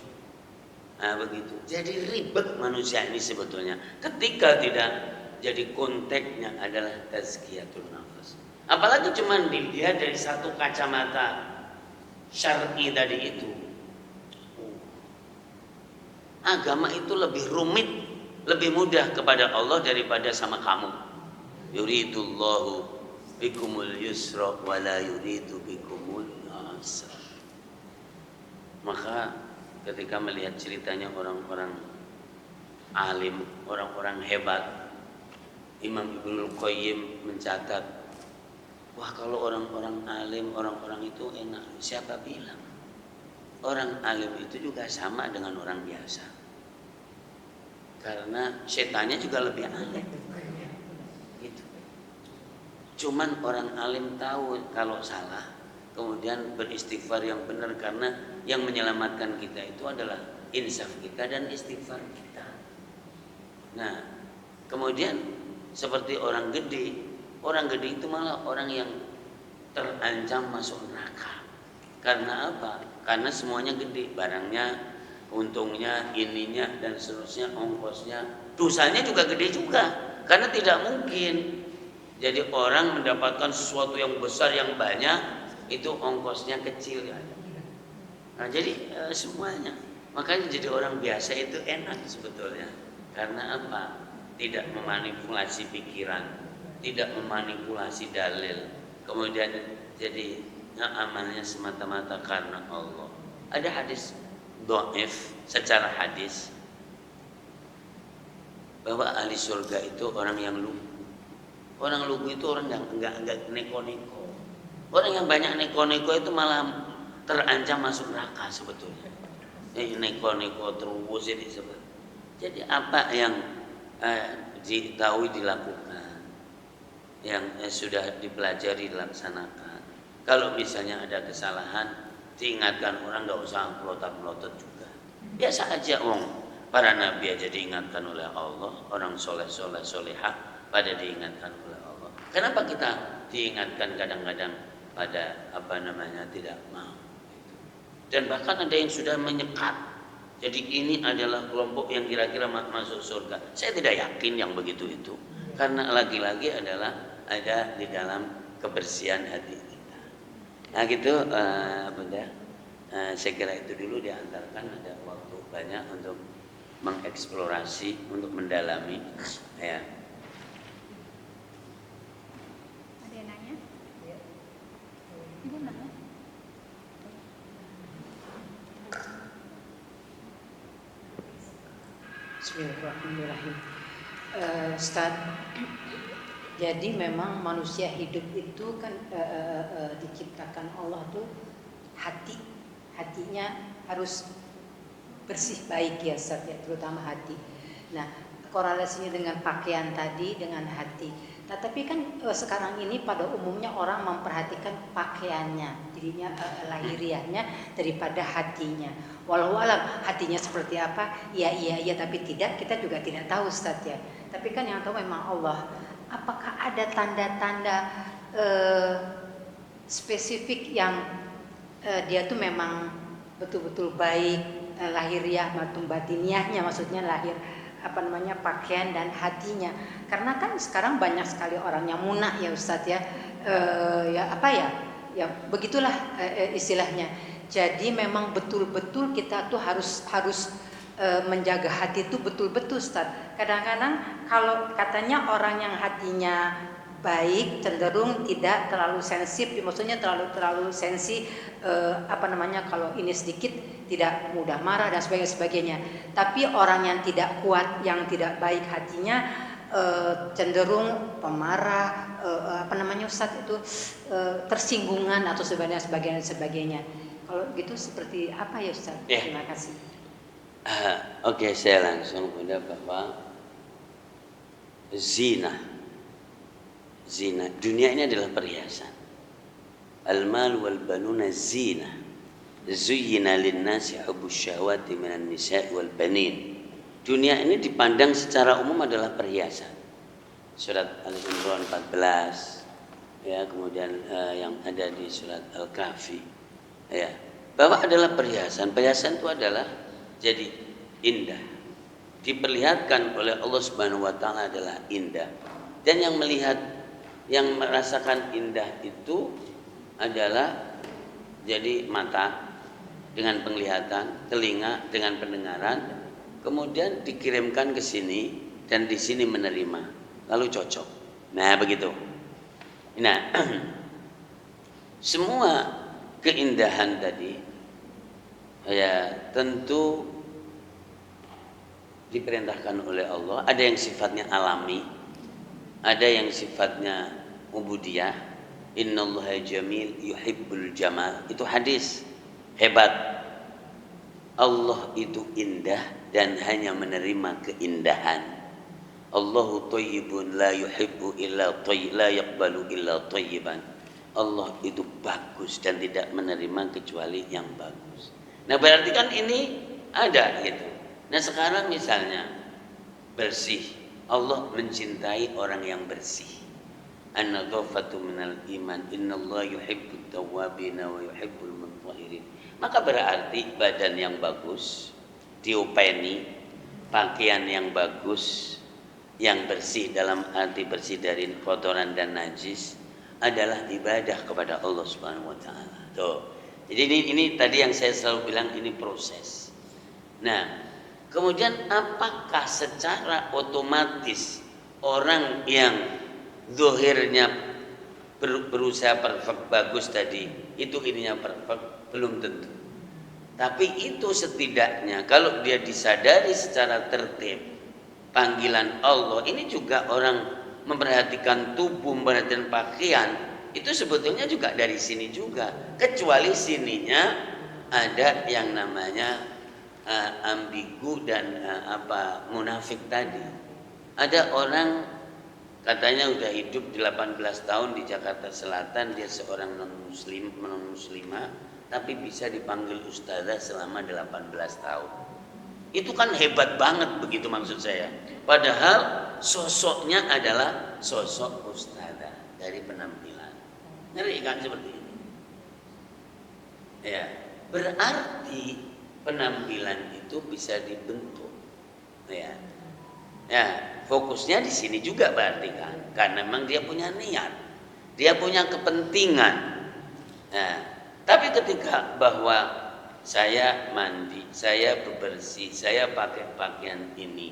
Nah begitu. Jadi ribet manusia ini sebetulnya. Ketika tidak jadi konteksnya adalah tazkiyatun nafas. Apalagi cuma dilihat dari satu kacamata syar'i tadi itu. Agama itu lebih rumit lebih mudah kepada Allah daripada sama kamu. Yuridullahu bikumul yusra wa la yuridu bikumul usra. Maka ketika melihat ceritanya orang-orang alim, orang-orang hebat, Imam Ibnul Qayyim mencatat, wah kalau orang-orang alim, orang-orang itu enak. Siapa bilang? Orang alim itu juga sama dengan orang biasa. Karena setannya juga lebih alim. Gitu. Cuman orang alim tahu kalau salah, kemudian beristighfar yang benar, karena yang menyelamatkan kita itu adalah insaf kita dan istighfar kita. Nah, kemudian seperti orang gede itu malah orang yang terancam masuk neraka. Karena apa? Karena semuanya gede, barangnya, untungnya, ininya dan seterusnya, ongkosnya, dosanya juga gede juga. Karena tidak mungkin jadi orang mendapatkan sesuatu yang besar yang banyak itu ongkosnya kecil ya. Nah, jadi semuanya. Makanya jadi orang biasa itu enak sebetulnya. Karena apa? Tidak memanipulasi pikiran, tidak memanipulasi dalil, kemudian jadi amalnya semata-mata karena Allah. Ada hadis dhaif secara hadis bahwa ahli surga itu orang yang lugu. Orang lugu itu orang yang enggak neko-neko. Orang yang banyak neko-neko itu malah terancam masuk neraka sebetulnya. Neko-neko terus ini sebetulnya. Jadi apa yang diketahui dilakukan, yang sudah dipelajari dilaksanakan. Kalau misalnya ada kesalahan, diingatkan orang, nggak usah melotot-melotot juga. Biasa aja, para nabi aja diingatkan oleh Allah, orang soleh-soleh solehah pada diingatkan oleh Allah. Kenapa kita diingatkan kadang-kadang pada tidak mau? Dan bahkan ada yang sudah menyekat. Jadi ini adalah kelompok yang kira-kira masuk surga. Saya tidak yakin yang begitu itu. Karena lagi-lagi adalah ada di dalam kebersihan hati kita. Nah gitu Bunda. Saya kira itu dulu diantarkan, ada waktu banyak untuk mengeksplorasi, untuk mendalami. Ya. Ada yang nanya? Ibu nanya? Bismillahirrahmanirrahim. Ustaz, jadi memang manusia hidup itu kan diciptakan Allah tuh hatinya harus bersih baik ya Ustaz ya, terutama hati. Nah, korelasinya dengan pakaian tadi dengan hati. Nah, tapi kan sekarang ini pada umumnya orang memperhatikan pakaiannya, dirinya lahiriahnya daripada hatinya. Walau alam hatinya seperti apa, iya, tapi kita juga tidak tahu Ustaz ya. Tapi kan yang tahu memang Allah. Apakah ada tanda-tanda spesifik yang dia tuh memang betul-betul baik, lahiriah maupun batiniahnya, maksudnya lahir pakaian dan hatinya. Karena kan sekarang banyak sekali orang yang munah ya Ustadz ya, ya begitulah istilahnya. Jadi memang betul-betul kita tuh harus menjaga hati itu betul-betul Ustadz. Kadang-kadang kalau katanya orang yang hatinya baik cenderung tidak terlalu sensitif, maksudnya terlalu sensi kalau ini sedikit tidak mudah marah dan sebagainya. Tapi orang yang tidak kuat, yang tidak baik hatinya cenderung pemarah, Ustadz itu tersinggungan atau sebagainya. Kalau gitu seperti apa ya Ustadz? Yeah. Terima kasih. Oke, saya langsung pada bahwa zina dunia ini adalah perhiasan. Al-mal wal banuna zina. Zuyyina lin-nasi hubbus syahawati minan nisa'i wal banin. Dunia ini dipandang secara umum adalah perhiasan. Surat Al-Imran 14, ya, kemudian yang ada di surat Al-Kahfi, ya, bahwa adalah perhiasan. Perhiasan itu adalah jadi indah. Diperlihatkan oleh Allah Subhanahu wa taala adalah indah. Dan yang melihat, yang merasakan indah itu adalah jadi mata dengan penglihatan, telinga dengan pendengaran, kemudian dikirimkan ke sini dan di sini menerima, lalu cocok. Nah, begitu. Nah, semua keindahan tadi ya tentu diperintahkan oleh Allah. Ada yang sifatnya alami, ada yang sifatnya ubudiyah. Innallaha jamil yuhibbul jamal. Itu hadis hebat. Allah itu indah dan hanya menerima keindahan. Allahu thayyibun la yuhibbu illa thayyib, la yaqbalu illa thayyiban. Allah itu bagus dan tidak menerima kecuali yang bagus. Nah, berarti kan ini ada gitu. Nah, sekarang misalnya bersih. Allah mencintai orang yang bersih. An-nadhafatu minal iman. Innallaha yuhibbut tawwabin wa yuhibbul mutahhirin. Maka berarti badan yang bagus, diopeni, pakaian yang bagus, yang bersih dalam arti bersih dari kotoran dan najis adalah ibadah kepada Allah Subhanahu wa taala. Tuh. Jadi ini tadi yang saya selalu bilang ini proses. Nah, kemudian apakah secara otomatis orang yang zahirnya berusaha perfect bagus tadi itu ininya perfect? Belum tentu. Tapi itu setidaknya kalau dia disadari secara tertib panggilan Allah, ini juga orang memperhatikan tubuh, memperhatikan pakaian, itu sebetulnya juga dari sini juga. Kecuali sininya ada yang namanya ambigu dan munafik tadi. Ada orang katanya udah hidup 18 tahun di Jakarta Selatan, dia seorang non-muslimah, tapi bisa dipanggil ustazah selama 18 tahun. Itu kan hebat banget begitu maksud saya. Padahal sosoknya adalah sosok ustazah dari penampilan. Ngeri kan seperti ini? Ya, berarti penampilan itu bisa dibentuk. Ya. Ya, fokusnya di sini juga berarti kan, karena memang dia punya niat, dia punya kepentingan. Nah, tapi ketika bahwa saya mandi, saya bebersih, saya pakai pakaian ini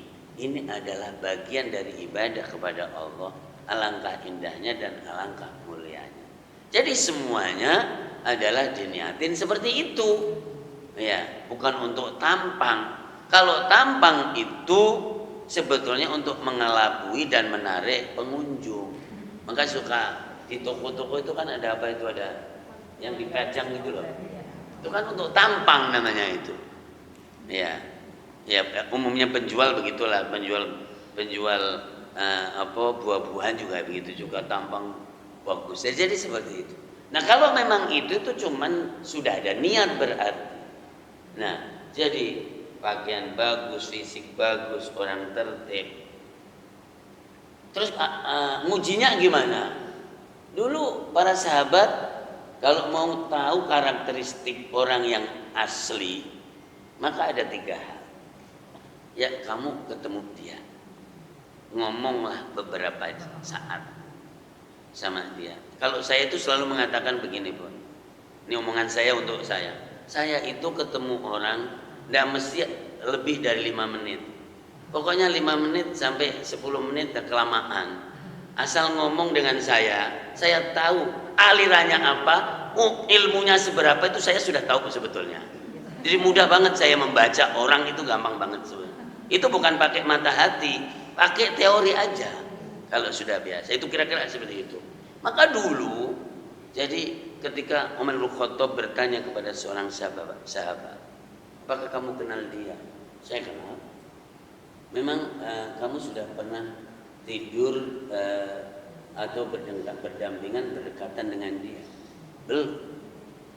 adalah bagian dari ibadah kepada Allah. Alangkah indahnya dan alangkah mulianya. Jadi semuanya adalah diniatin seperti itu. Ya, bukan untuk tampang. Kalau tampang itu sebetulnya untuk mengelabui dan menarik pengunjung. Maka suka di toko-toko itu kan ada apa itu, ada yang dipajang gitu loh. Itu kan untuk tampang namanya itu. Ya. Ya, umumnya penjual begitulah, penjual buah-buahan juga begitu juga, tampang bagus. Jadi seperti itu. Nah, kalau memang itu cuman sudah ada niat berarti. Nah, jadi pakaian bagus, fisik bagus, orang tertib. Terus ngujinya gimana? Dulu para sahabat kalau mau tahu karakteristik orang yang asli, maka ada 3 hal. Ya, kamu ketemu dia, ngomonglah beberapa saat sama dia. Kalau saya itu selalu mengatakan begini, Bun. Ini omongan saya untuk saya. Saya itu ketemu orang tidak mesti lebih dari 5 menit. Pokoknya 5 menit sampai 10 menit kelamaan. Asal ngomong dengan saya tahu alirannya apa, ilmunya seberapa itu saya sudah tahu sebetulnya. Jadi mudah banget saya membaca orang itu, gampang banget sebenarnya. Itu bukan pakai mata hati, pakai teori aja. Kalau sudah biasa, itu kira-kira seperti itu. Maka dulu, jadi ketika Umar bin Khattab bertanya kepada seorang sahabat, apakah kamu kenal dia? Saya kenal. Memang kamu sudah pernah tidur atau berdampingan, berdekatan dengan dia? Belum.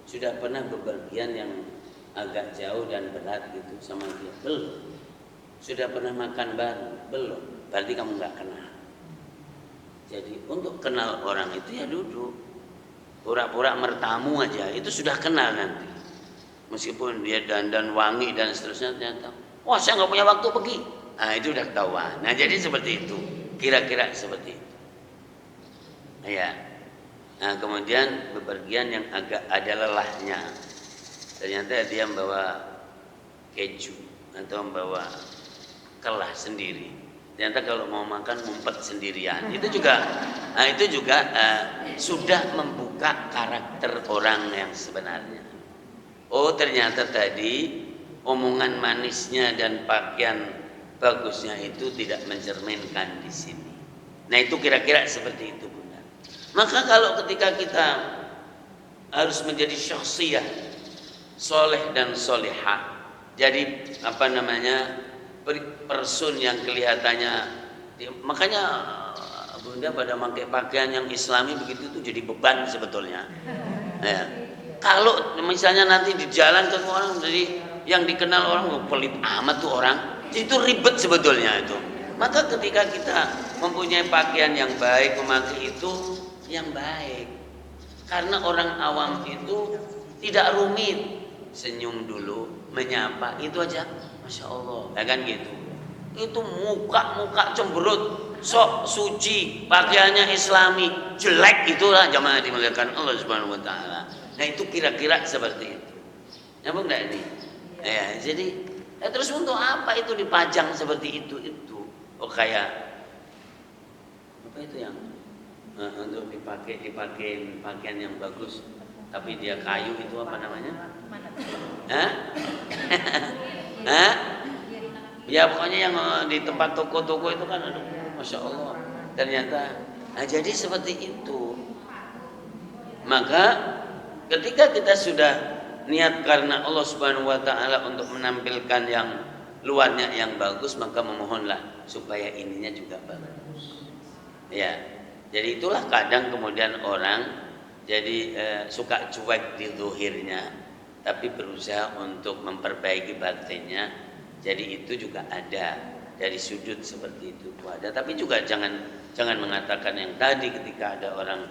Sudah pernah bepergian yang agak jauh dan berat gitu sama dia? Belum. Sudah pernah makan bareng? Belum. Berarti kamu nggak kenal. Jadi untuk kenal orang itu ya duduk, pura-pura mertamu aja, itu sudah kenal nanti. Meskipun dia dandan wangi dan seterusnya, ternyata, wah saya nggak punya waktu pergi. Nah itu udah ketahuan. Nah jadi seperti itu, kira-kira seperti itu. Ya. Nah kemudian bepergian yang agak ada lelahnya, ternyata dia membawa keju atau membawa kelah sendiri. Ternyata kalau mau makan ngumpet sendirian. Itu juga sudah membuka karakter orang yang sebenarnya. Oh, ternyata tadi omongan manisnya dan pakaian bagusnya itu tidak mencerminkan di sini. Nah, itu kira-kira seperti itu, Bunda. Maka kalau ketika kita harus menjadi syakhsiyah soleh dan solehah, jadi person yang kelihatannya, makanya Bunda pada pakai pakaian yang Islami begitu tuh jadi beban sebetulnya. Ya. Kalau misalnya nanti di jalan ketemu orang jadi yang dikenal orang pelit amat tuh orang, itu ribet sebetulnya itu. Maka ketika kita mempunyai pakaian yang baik, memakai itu yang baik. Karena orang awam itu tidak rumit, senyum dulu, menyapa itu aja, masya Allah, ya kan gitu. Itu muka cemberut, sok suci, pakaiannya Islami, jelek itulah jamaah dimuliakan Allah Subhanahu Wa Taala. Nah itu kira-kira seperti itu. Nyambung nggak ini? Ya, jadi terus untuk apa itu dipajang seperti itu? Oh kayak apa itu yang untuk dipakai pakaian yang bagus, tapi dia kayu itu apa namanya? Hah? Hah? Ya pokoknya yang di tempat toko-toko itu kan, aduh, masya Allah. Ternyata, nah jadi seperti itu. Maka ketika kita sudah niat karena Allah Subhanahu Wa Taala untuk menampilkan yang luarnya yang bagus, maka memohonlah supaya ininya juga bagus. Ya, jadi itulah kadang kemudian orang jadi suka cuek di zuhirnya, tapi berusaha untuk memperbaiki batinnya. Jadi itu juga ada dari sudut seperti itu ada. Tapi juga jangan mengatakan yang tadi ketika ada orang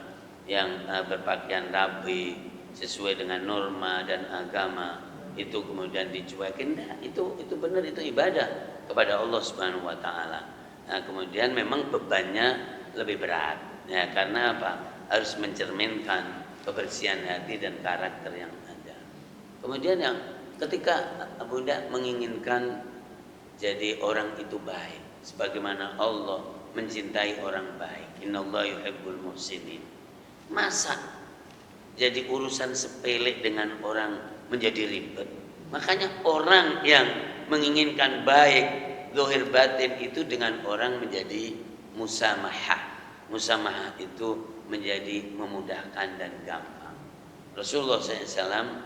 yang berpakaian rapi sesuai dengan norma dan agama itu kemudian dicuekin. Nah, itu benar, itu ibadah kepada Allah Subhanahu Wa Taala. Nah, kemudian memang bebannya lebih berat. Ya, karena apa? Harus mencerminkan kebersihan hati dan karakter yang ada. Kemudian yang ketika Bunda menginginkan jadi orang itu baik, sebagaimana Allah mencintai orang baik. Innallaha yuhibbul muhsinin. Masa jadi urusan sepele dengan orang menjadi ribet? Makanya orang yang menginginkan baik zahir batin itu dengan orang menjadi musamahah. Musamahah itu menjadi memudahkan dan gampang. Rasulullah SAW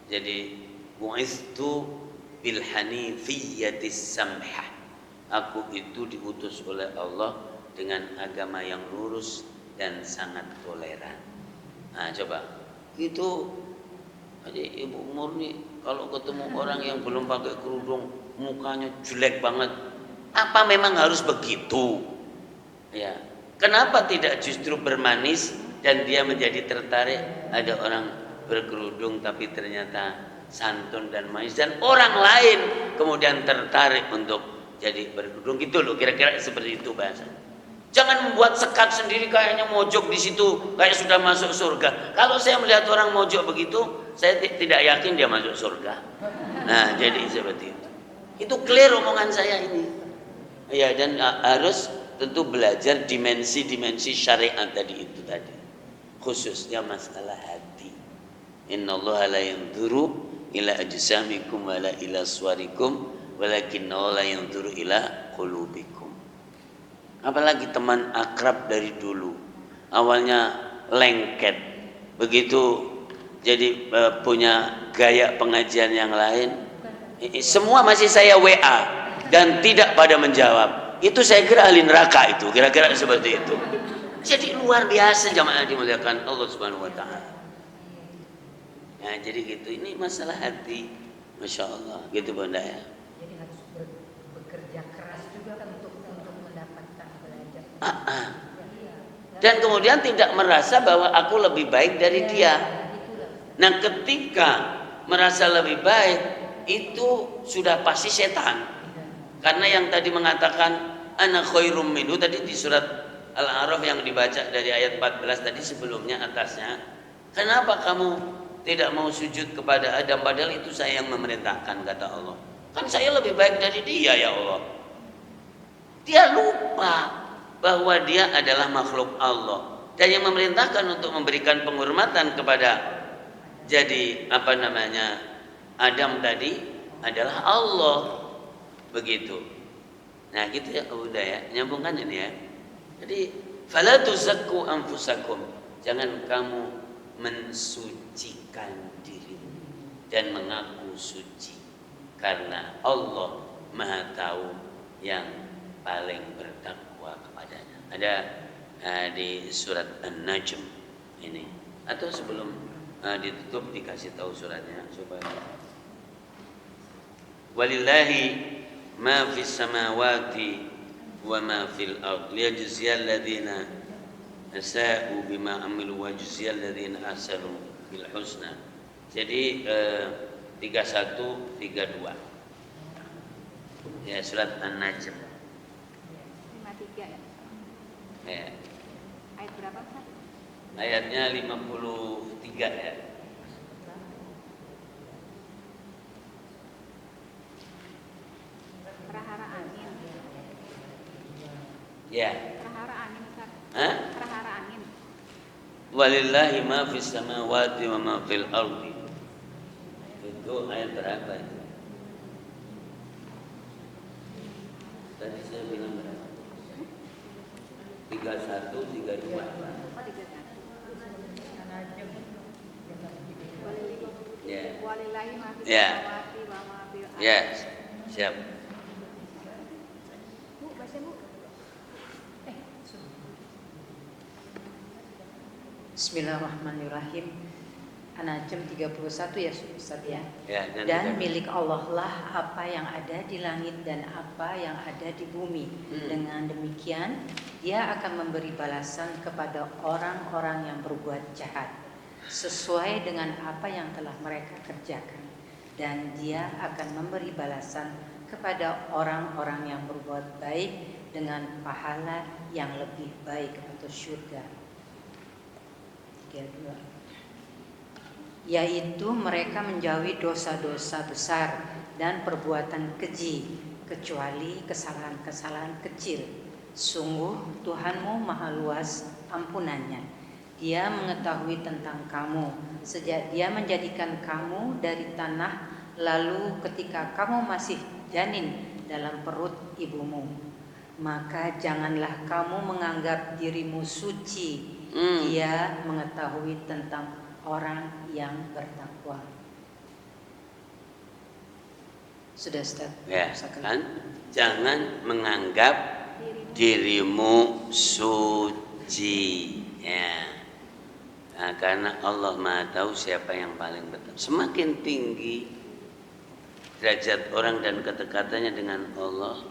jadi bu'ithu bil hanifiyyatis samhah. Aku itu diutus oleh Allah dengan agama yang lurus dan sangat toleran. Nah coba itu aja Ibu Murni kalau ketemu orang yang belum pakai kerudung mukanya jelek banget, apa memang harus begitu? Ya, kenapa tidak justru bermanis dan dia menjadi tertarik ada orang berkerudung tapi ternyata santun dan manis dan orang lain kemudian tertarik untuk jadi berkerudung gitu loh, kira-kira seperti itu bahasa. Jangan membuat sekat sendiri kayaknya mojok di situ kayak sudah masuk surga. Kalau saya melihat orang mojok begitu, saya tidak yakin dia masuk surga. Nah, jadi seperti itu. Itu clear omongan saya ini. Ya, dan harus tentu belajar dimensi-dimensi syariat tadi itu tadi. Khususnya masalah hati. Innallaha la yanzuru ila ajsamikum wala ila suwarikum walakinnahu la yanzuru ila qulubikum. Apalagi teman akrab dari dulu, awalnya lengket, begitu jadi punya gaya pengajian yang lain, semua masih saya WA dan tidak pada menjawab. Itu saya kira ahli neraka itu, kira-kira seperti itu. Jadi luar biasa jamaah dimuliakan Allah Subhanahu Wa Taala. Nah, jadi gitu, ini masalah hati, masya Allah, gitu Bunda ya. Jadi harus bekerja keras juga kan untuk mendapatkan belajar. Dan kemudian tidak merasa bahwa aku lebih baik dari dia. Nah, ketika merasa lebih baik itu sudah pasti setan. Karena yang tadi mengatakan ana khairum minhu tadi di surat Al-A'raf yang dibaca dari ayat 14 tadi sebelumnya atasnya. Kenapa kamu tidak mau sujud kepada Adam padahal itu saya yang memerintahkan, kata Allah. Kan saya lebih baik dari dia ya Allah. Dia lupa bahwa dia adalah makhluk Allah, dan yang memerintahkan untuk memberikan penghormatan kepada jadi Adam tadi adalah Allah, begitu. Nah gitu ya, udah ya, nyambungkan ini ya. Jadi fala tuzakku anfusakum, jangan kamu mensucikan dirimu dan mengaku suci, karena Allah Maha Tahu yang paling bertakwa kepadanya. Ada di surat An-Najm ini, atau sebelum ditutup dikasih tahu suratnya supaya walillahi ma fis samawati wa ma fil ard liyajziyal ladzina asa'u bima amilu wa yajziyal ladzina ahsanu bil husna. Jadi 31 32 ya, surat An-Najm 53 ya. Ya. Ayat berapa Ustaz? Ayatnya 53 ya. Prahara angin. Ya. Prahara angin Ustaz. Hah? Prahara angin. Walillahi ma fis samawati wa ma fil ardi. Itu ayat berapa itu? Tadi saya bilang berapa? 31, 32. Oh, 31. Ya. Walillahi ma fis Ya. samawati wa ma fil ardi. Ya, siap. Bu, baca Bu. Bismillahirrahmanirrahim. An-Najm 31 ya Ustaz ya. Ya, Dan milik Allah lah apa yang ada di langit dan apa yang ada di bumi. Dengan demikian Dia akan memberi balasan kepada orang-orang yang berbuat jahat sesuai dengan apa yang telah mereka kerjakan, dan Dia akan memberi balasan kepada orang-orang yang berbuat baik dengan pahala yang lebih baik atau syurga. 32. Yaitu mereka menjauhi dosa-dosa besar dan perbuatan keji, kecuali kesalahan-kesalahan kecil. Sungguh Tuhanmu maha luas ampunannya. Dia mengetahui tentang kamu sejak Dia menjadikan kamu dari tanah, lalu ketika kamu masih janin dalam perut ibumu. Maka janganlah kamu menganggap dirimu suci. Dia mengetahui tentang orang yang bertakwa. Sudah Ustaz? Ya, kan? Jangan menganggap dirimu suci. Ya. Nah, karena Allah Maha Tahu siapa yang paling betul. Semakin tinggi derajat orang dan kedekatannya dengan Allah,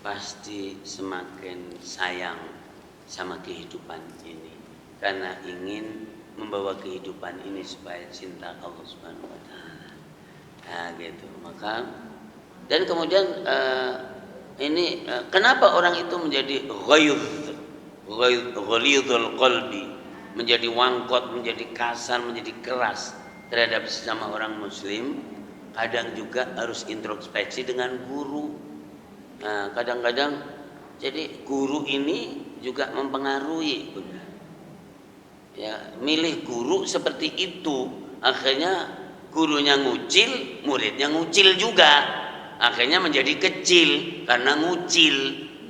pasti semakin sayang sama kehidupan ini, karena ingin membawa kehidupan ini supaya cinta Allah Subhanahu wa taala. Nah, gitu. Maka dan kemudian kenapa orang itu menjadi ghalidhul qalbi, menjadi wangkot, menjadi kasar, menjadi keras terhadap sesama orang muslim? Kadang juga harus introspeksi dengan guru. Nah, kadang-kadang jadi guru ini juga mempengaruhi. Ya, milih guru seperti itu, akhirnya gurunya ngucil, muridnya ngucil juga, akhirnya menjadi kecil karena ngucil.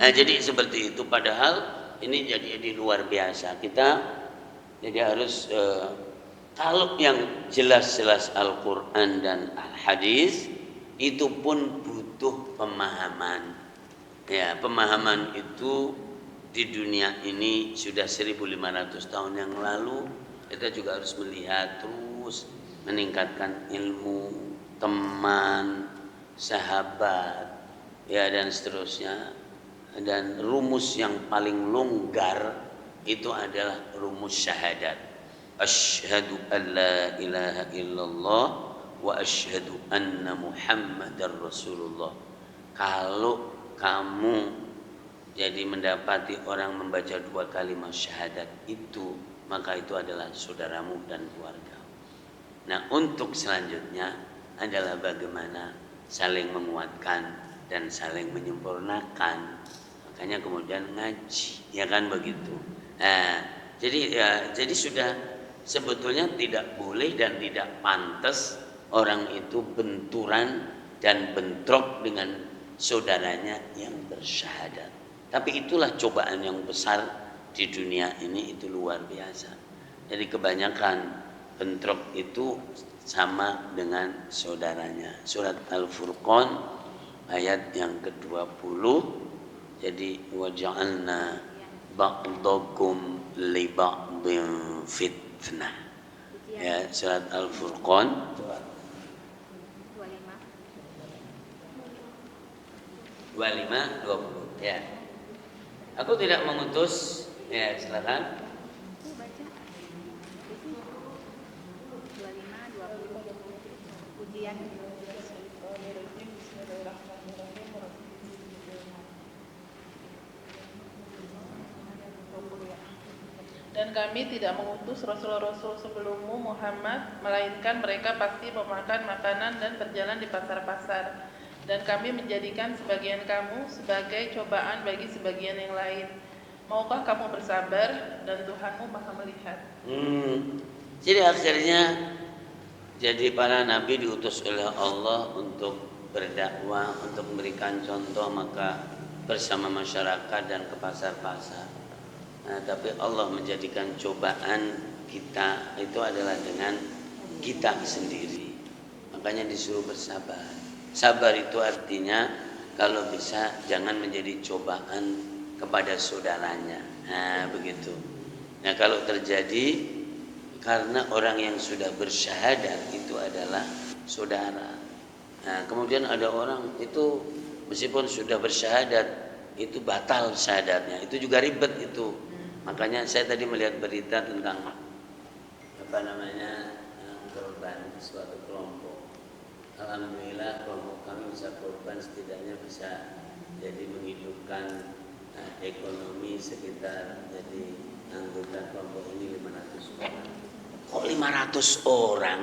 Nah, jadi seperti itu. Padahal ini jadi luar biasa. Kita jadi harus kalau yang jelas-jelas Al-Quran dan Al-Hadis itu pun butuh pemahaman. Ya, pemahaman itu di dunia ini sudah 1500 tahun yang lalu. Kita juga harus melihat terus meningkatkan ilmu, teman, sahabat, ya, dan seterusnya. Dan rumus yang paling longgar itu adalah rumus syahadat. Asyhadu an la ilaha illallah wa asyhadu anna Muhammadar Rasulullah. Kalau kamu jadi mendapati orang membaca 2 kalimat syahadat itu, maka itu adalah saudaramu dan keluarga. Nah, untuk selanjutnya adalah bagaimana saling menguatkan dan saling menyempurnakan. Maka makanya kemudian ngaji, ya kan begitu. Jadi sudah sebetulnya tidak boleh dan tidak pantas orang itu benturan dan bentrok dengan saudaranya yang bersyahadat. Tapi itulah cobaan yang besar di dunia ini, itu luar biasa. Jadi kebanyakan bentrok itu sama dengan saudaranya. Surat Al-Furqan ayat yang ke-20. Jadi waja'alna ba'dakum li ba'din fitnah. Ya, surat Al-Furqan 25-20. Ya. Aku tidak mengutus. Ya, silakan. Dan kami tidak mengutus rasul-rasul sebelummu Muhammad, melainkan mereka pasti memakan makanan dan berjalan di pasar-pasar. Dan kami menjadikan sebagian kamu sebagai cobaan bagi sebagian yang lain. Maukah kamu bersabar dan Tuhanmu Maha melihat. Jadi akhirnya jadi para nabi diutus oleh Allah untuk berdakwah, untuk memberikan contoh, maka bersama masyarakat dan ke pasar-pasar. Nah, tapi Allah menjadikan cobaan kita itu adalah dengan kita sendiri. Makanya disuruh bersabar. Sabar itu artinya kalau bisa jangan menjadi cobaan kepada saudaranya. Nah, begitu. Nah, kalau terjadi karena orang yang sudah bersyahadat itu adalah saudara. Nah, kemudian ada orang itu meskipun sudah bersyahadat itu batal syahadatnya. Itu juga ribet itu. Makanya saya tadi melihat berita tentang korban suatu kelompok. Alhamdulillah kelompok kami bisa korban, setidaknya bisa jadi menghidupkan ekonomi sekitar, jadi anggota kelompok ini 500 orang. Kok 500 orang?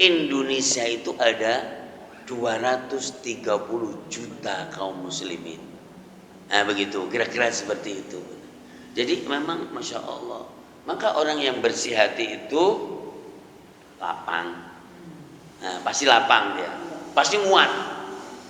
Indonesia itu ada 230 juta kaum muslimin. Nah begitu, kira-kira seperti itu. Jadi memang Masya Allah. Maka orang yang bersih hati itu lapang. Nah, pasti lapang dia, pasti muat.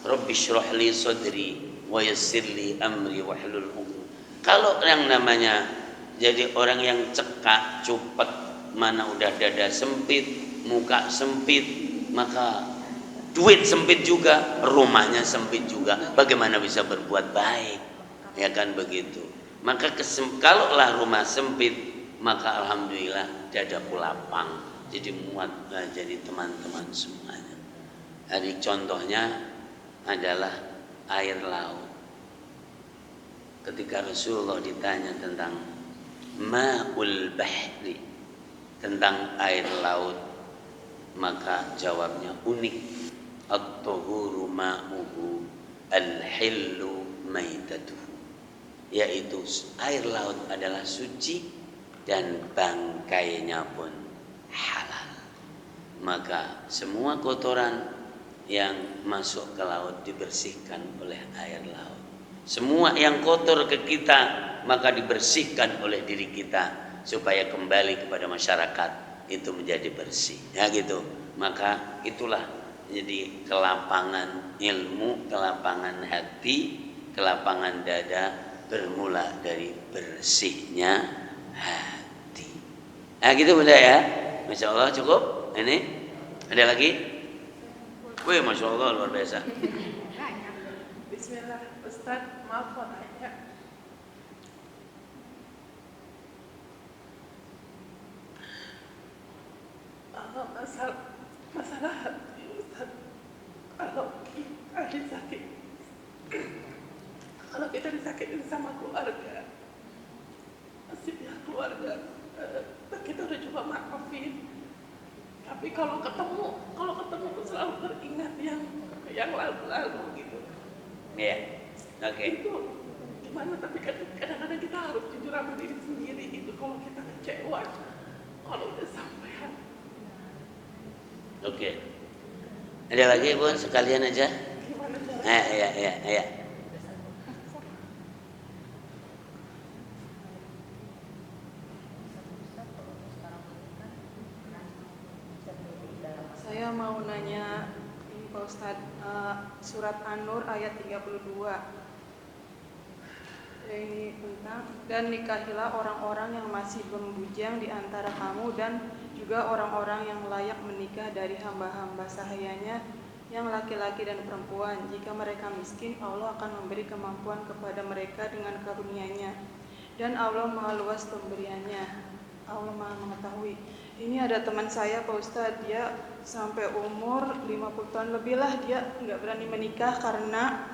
Rabbi shrah li sadri wa yassir li amri wahlul 'uqdatam. Kalau yang namanya jadi orang yang cekak, cupet, mana udah dada sempit, muka sempit, maka duit sempit juga, rumahnya sempit juga, bagaimana bisa berbuat baik? Ya kan begitu. Maka kalaulah rumah sempit, maka alhamdulillah dadaku lapang. Jadi muat, jadi teman-teman semuanya. Jadi contohnya adalah air laut. Ketika Rasulullah ditanya tentang ma'ul bahri, tentang air laut, maka jawabnya unik. At-tuhuru ma'uhu al-hillu maitatuhu. Yaitu air laut adalah suci dan bangkainya pun halal. Maka semua kotoran yang masuk ke laut dibersihkan oleh air laut. Semua yang kotor ke kita maka dibersihkan oleh diri kita supaya kembali kepada masyarakat itu menjadi bersih. Ya gitu. Maka itulah jadi kelapangan ilmu, kelapangan hati, kelapangan dada bermula dari bersihnya hati. Nah gitu Bunda ya. Masya Allah cukup. Ini ada lagi? Wih Masya Allah luar biasa. Bismillah, Ustaz, maaf mau nanya. Masalah hati Ustaz, kalau kita disakitin sama keluarga, masih pihak keluarga, kita udah coba maafin, tapi kalau ketemu tuh selalu teringat yang lalu gitu. Iya, oke. Itu gimana? Tapi kadang-kadang kita harus jujur sama diri sendiri gitu. Kalau kita kecewa, kalau udah sampean. Oke. Ada lagi Bun, sekalian aja. Gimana caranya? Iya. Saya mau nanya ini Pak Ustadz, surat An-Nur ayat 32. Ini tentang, dan nikahilah orang-orang yang masih belum di antara kamu dan juga orang-orang yang layak menikah dari hamba-hamba sahayanya yang laki-laki dan perempuan. Jika mereka miskin, Allah akan memberi kemampuan kepada mereka dengan karunia-Nya. Dan Allah Maha luas pemberiannya. Allah Maha mengetahui. Ini ada teman saya Pak Ustadz, dia sampai umur 50 tahun lebih lah, dia nggak berani menikah karena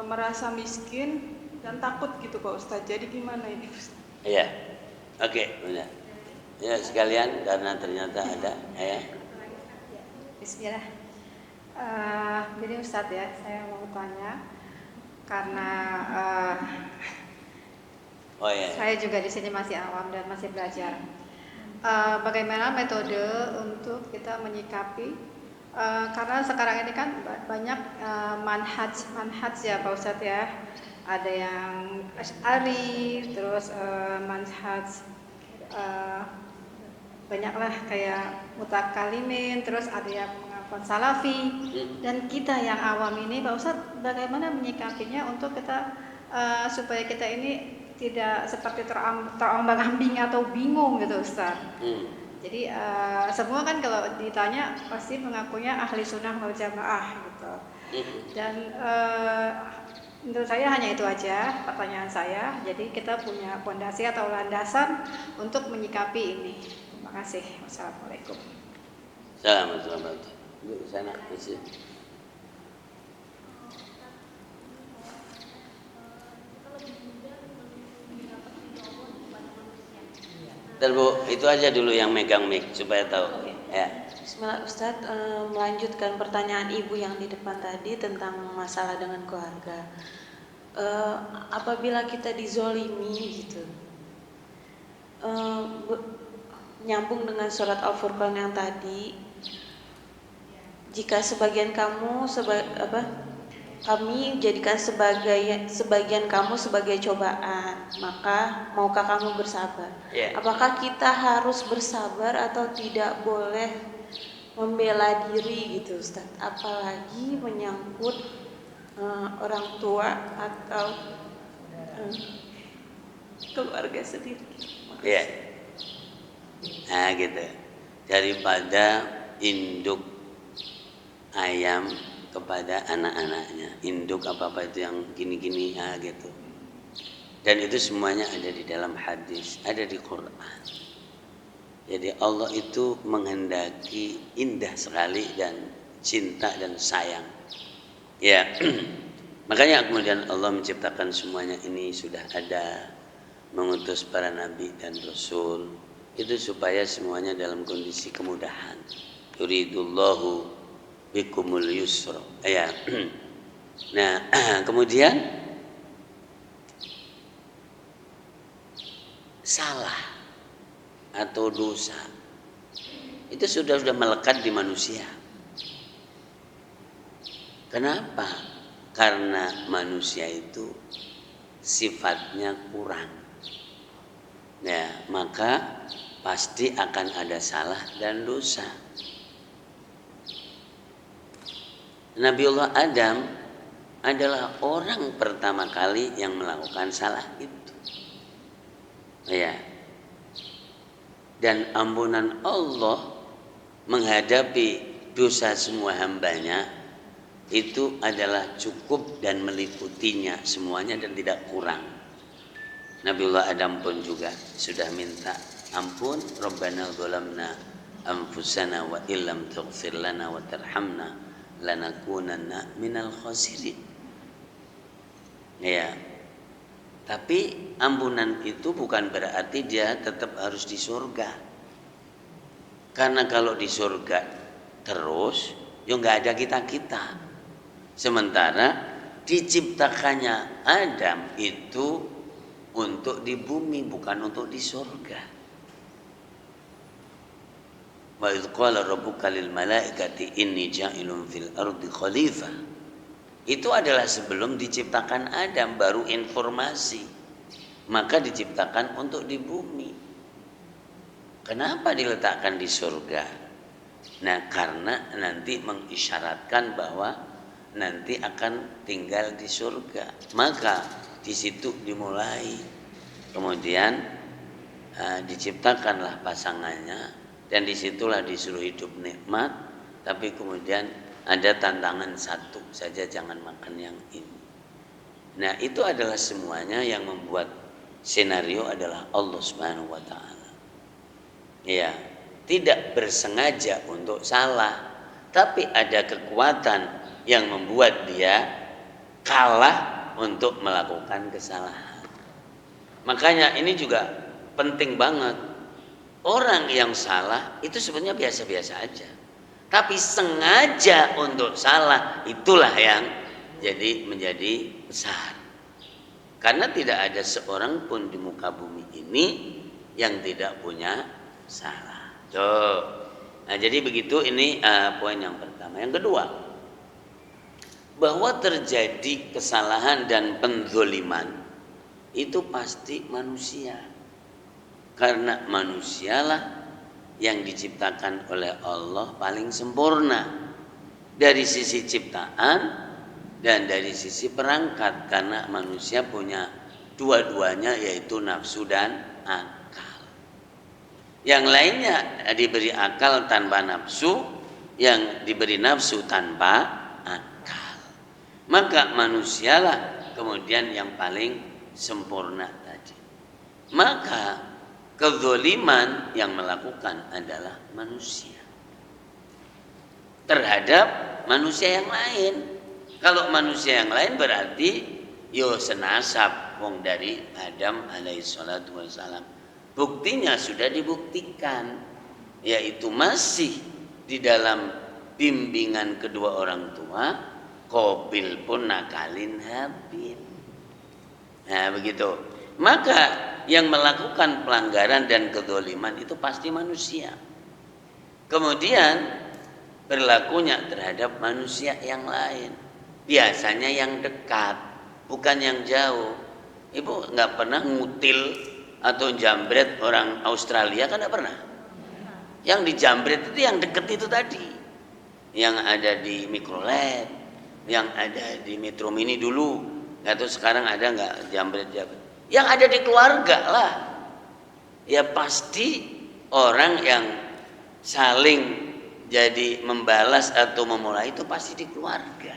merasa miskin dan takut gitu Pak Ustadz. Jadi gimana ini Ustadz? Iya, oke, benar. Ya sekalian, karena ternyata ada ya. Bismillah. Jadi Ustadz ya, saya mau tanya karena saya juga di sini masih awam dan masih belajar. Bagaimana metode untuk kita menyikapi karena sekarang ini kan banyak manhaj ya Pak Ustadz ya. Ada yang Asy'ari, terus manhaj banyaklah kayak mutakalimin, terus ada yang mengaku salafi. Dan kita yang awam ini Pak Ustadz, bagaimana menyikapinya untuk kita supaya kita ini tidak seperti terombang-ambing atau bingung gitu Ustaz. Jadi semua kan kalau ditanya pasti mengakunya ahli sunnah wal jamaah gitu. Dan menurut saya hanya itu aja pertanyaan saya. Jadi kita punya fondasi atau landasan untuk menyikapi ini. Terima kasih. Wassalamualaikum. Assalamualaikum. Di sana isi. Bu, itu aja dulu yang megang mic supaya tahu. Ya. Bismillah Ustadz, melanjutkan pertanyaan ibu yang di depan tadi tentang masalah dengan keluarga. Apabila kita dizolimi gitu, nyambung dengan surat Al-Furqan yang tadi, jika sebagian kamu kami jadikan sebagian kamu sebagai cobaan, maka maukah kamu bersabar? Apakah kita harus bersabar atau tidak boleh membela diri gitu Ustaz? Apalagi menyangkut orang tua atau keluarga sendiri. Iya. Nah gitu. Daripada induk ayam kepada anak-anaknya, induk apa-apa itu yang gini-gini gitu. Dan itu semuanya ada di dalam hadis, ada di Quran. Jadi Allah itu menghendaki indah sekali dan cinta dan sayang. Ya, makanya kemudian Allah menciptakan semuanya ini sudah ada, mengutus para nabi dan rasul itu supaya semuanya dalam kondisi kemudahan. Yuridullahu bikumul yusra. Ya. Nah, kemudian salah atau dosa itu sudah melekat di manusia. Kenapa? Karena manusia itu sifatnya kurang. Ya, maka pasti akan ada salah dan dosa. Nabiullah Adam adalah orang pertama kali yang melakukan salah itu. Ya. Dan ampunan Allah menghadapi dosa semua hambanya itu adalah cukup dan meliputinya semuanya dan tidak kurang. Nabiullah Adam pun juga sudah minta ampun, Rabbana zalamna anfusana wa illam taghfir lana wa tarhamna lanakunanna minal khasirin. Ya. Tapi ampunan itu bukan berarti dia tetap harus di surga. Karena kalau di surga terus ya nggak ada kita-kita. Sementara diciptakannya Adam itu untuk di bumi, bukan untuk di surga. Wa idz qala rabbuka lil malaikati inni ja'ilun fil ardi khalifah. Itu adalah sebelum diciptakan Adam, baru informasi. Maka diciptakan untuk di bumi. Kenapa diletakkan di surga? Nah, karena nanti mengisyaratkan bahwa nanti akan tinggal di surga, maka di situ dimulai. Kemudian diciptakanlah pasangannya, dan disitulah disuruh hidup nikmat. Tapi kemudian ada tantangan satu saja, jangan makan yang ini. Nah, itu adalah semuanya yang membuat senario adalah Allah Subhanahu wa taala. Ya, tidak bersengaja untuk salah, tapi ada kekuatan yang membuat dia kalah untuk melakukan kesalahan. Makanya ini juga penting banget. Orang yang salah itu sebenarnya biasa-biasa aja, tapi sengaja untuk salah itulah yang menjadi besar. Karena tidak ada seorang pun di muka bumi ini yang tidak punya salah. Nah, jadi begitu, ini poin yang pertama. Yang kedua, bahwa terjadi kesalahan dan penzoliman itu pasti manusia. Karena manusialah yang diciptakan oleh Allah paling sempurna dari sisi ciptaan dan dari sisi perangkat, karena manusia punya dua-duanya, yaitu nafsu dan akal. Yang lainnya diberi akal tanpa nafsu, yang diberi nafsu tanpa akal. Maka manusialah kemudian yang paling sempurna tadi. Maka kezaliman yang melakukan adalah manusia terhadap manusia yang lain. Kalau manusia yang lain berarti senasab wong dari Adam alaihissalatu wassalam. Buktinya sudah dibuktikan, yaitu masih di dalam bimbingan kedua orang tua. Qabil pun nakalin Habil. Nah, begitu. Maka yang melakukan pelanggaran dan kezaliman itu pasti manusia. Kemudian berlakunya terhadap manusia yang lain, biasanya yang dekat, bukan yang jauh. Ibu nggak pernah ngutil atau jambret orang Australia, kan nggak pernah. Yang dijambret itu yang deket itu tadi, yang ada di Mikrolet, yang ada di Metro Mini dulu, nggak tahu sekarang ada nggak jambret. Yang ada di keluarga lah. Ya pasti orang yang saling jadi membalas atau memulai itu pasti di keluarga.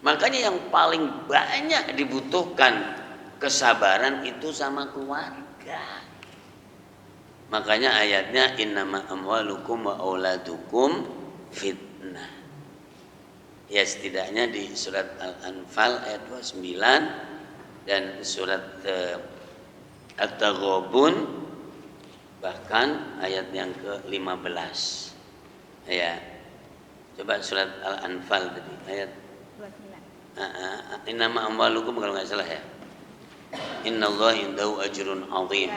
Makanya yang paling banyak dibutuhkan kesabaran itu sama keluarga. Makanya ayatnya innama amwalukum wa auladukum fitnah. Ya, setidaknya di surat Al-Anfal ayat 29 dan surat At-Taghabun bahkan ayat yang ke-15. Ya. Coba surat Al-Anfal tadi ayat 29. Innama amwalukum, kalau enggak salah ya. Innallaha indahu ajrun 'azim.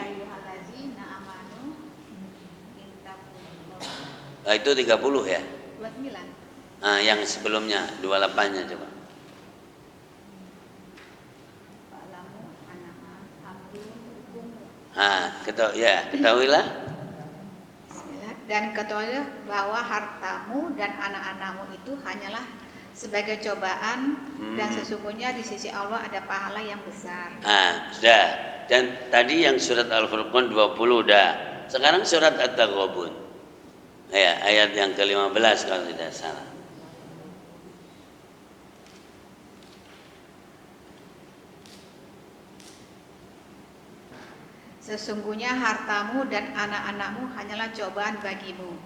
Itu 30 ya? 29. Yang sebelumnya 28-nya coba. Ketahuilah. Dan ketahuilah bahwa hartamu dan anak-anakmu itu hanyalah sebagai cobaan, dan sesungguhnya di sisi Allah ada pahala yang besar. Sudah. Dan tadi yang surat Al-Furqan 20 udah. Sekarang surat At-Taghabun. Ya, ayat yang ke-15 kalau tidak salah. Sesungguhnya hartamu dan anak-anakmu hanyalah cobaan bagimu,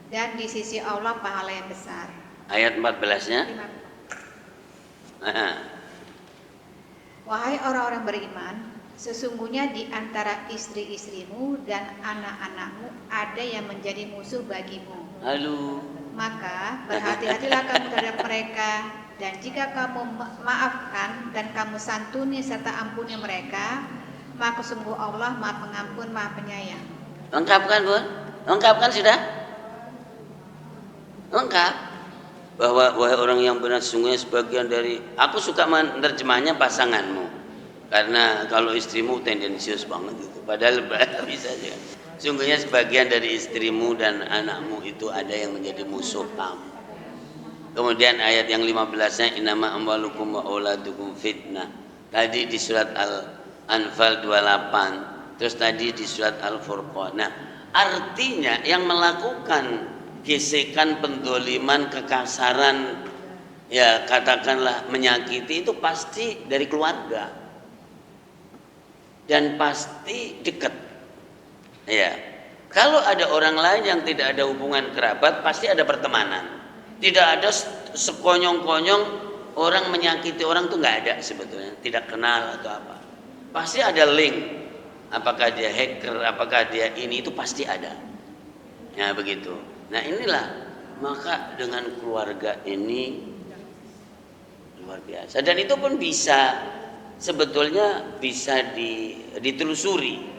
dan di sisi Allah pahala yang besar. Ayat 14-nya. Wahai orang-orang beriman, sesungguhnya di antara istri-istrimu dan anak-anakmu ada yang menjadi musuh bagimu. Maka berhati-hatilah kamu terhadap mereka, dan jika kamu maafkan dan kamu santuni serta ampuni mereka, maka sungguh Allah Maha Pengampun, Maha Penyayang. Lengkap kan, Bun? Lengkap kan sudah? Lengkap. Bahwa wahai orang yang benar, sungguhnya sebagian dari, aku suka menerjemahnya pasanganmu. Karena kalau istrimu tendensius banget gitu. Padahal bisa aja. sungguhnya sebagian dari istrimu dan anakmu itu ada yang menjadi musuh kamu. Kemudian ayat yang 15-nya innama amwalukum wa auladukum fitnah. Tadi di surat Al-Anfal 28, terus tadi di surat Al-Furqan. Nah, artinya yang melakukan gesekan, pendoliman, kekasaran, ya katakanlah menyakiti itu pasti dari keluarga dan pasti dekat. Ya, kalau ada orang lain yang tidak ada hubungan kerabat, pasti ada pertemanan. Tidak ada sekonyong-konyong orang menyakiti orang tuh nggak ada sebetulnya, tidak kenal atau apa. Pasti ada link. Apakah dia hacker, apakah dia ini, itu pasti ada. Ya begitu. Nah inilah, maka dengan keluarga ini luar biasa. Dan itu pun bisa, sebetulnya bisa ditelusuri.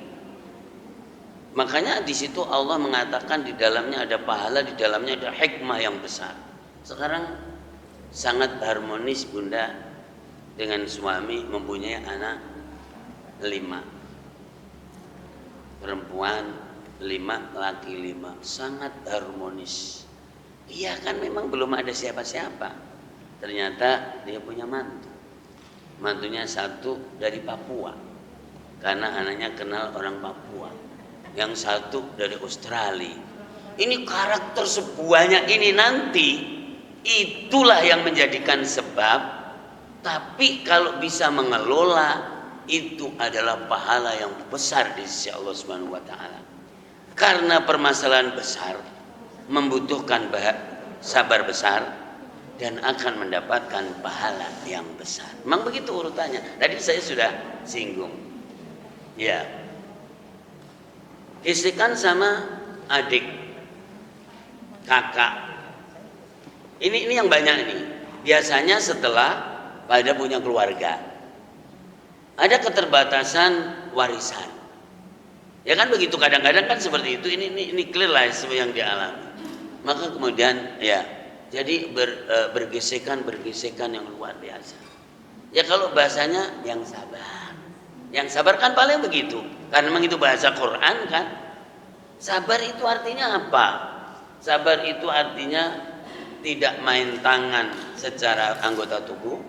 Makanya di situ Allah mengatakan di dalamnya ada pahala, di dalamnya ada hikmah yang besar. Sekarang sangat harmonis Bunda dengan suami mempunyai anak 5, perempuan 5, laki 5, sangat harmonis. Iya kan memang belum ada siapa-siapa. Ternyata dia punya mantu. Mantunya satu dari Papua, karena anaknya kenal orang Papua. Yang satu dari Australia. Ini karakter sebuahnya ini nanti, itulah yang menjadikan sebab. Tapi kalau bisa mengelola, itu adalah pahala yang besar di sisi Allah Subhanahu wa taala. Karena permasalahan besar membutuhkan sabar besar dan akan mendapatkan pahala yang besar. Memang begitu urutannya. Tadi saya sudah singgung. Ya. Gesekan sama adik, kakak. Ini yang banyak ini. Biasanya setelah pada punya keluarga. Ada keterbatasan warisan. Ya kan begitu, kadang-kadang kan seperti itu. Ini clear lah semua yang dialami. Maka kemudian ya jadi bergesekan yang luar biasa. Ya kalau bahasanya yang sabar. Yang sabar kan paling begitu. Karena memang itu bahasa Quran kan. Sabar itu artinya apa? Sabar itu artinya tidak main tangan secara anggota tubuh,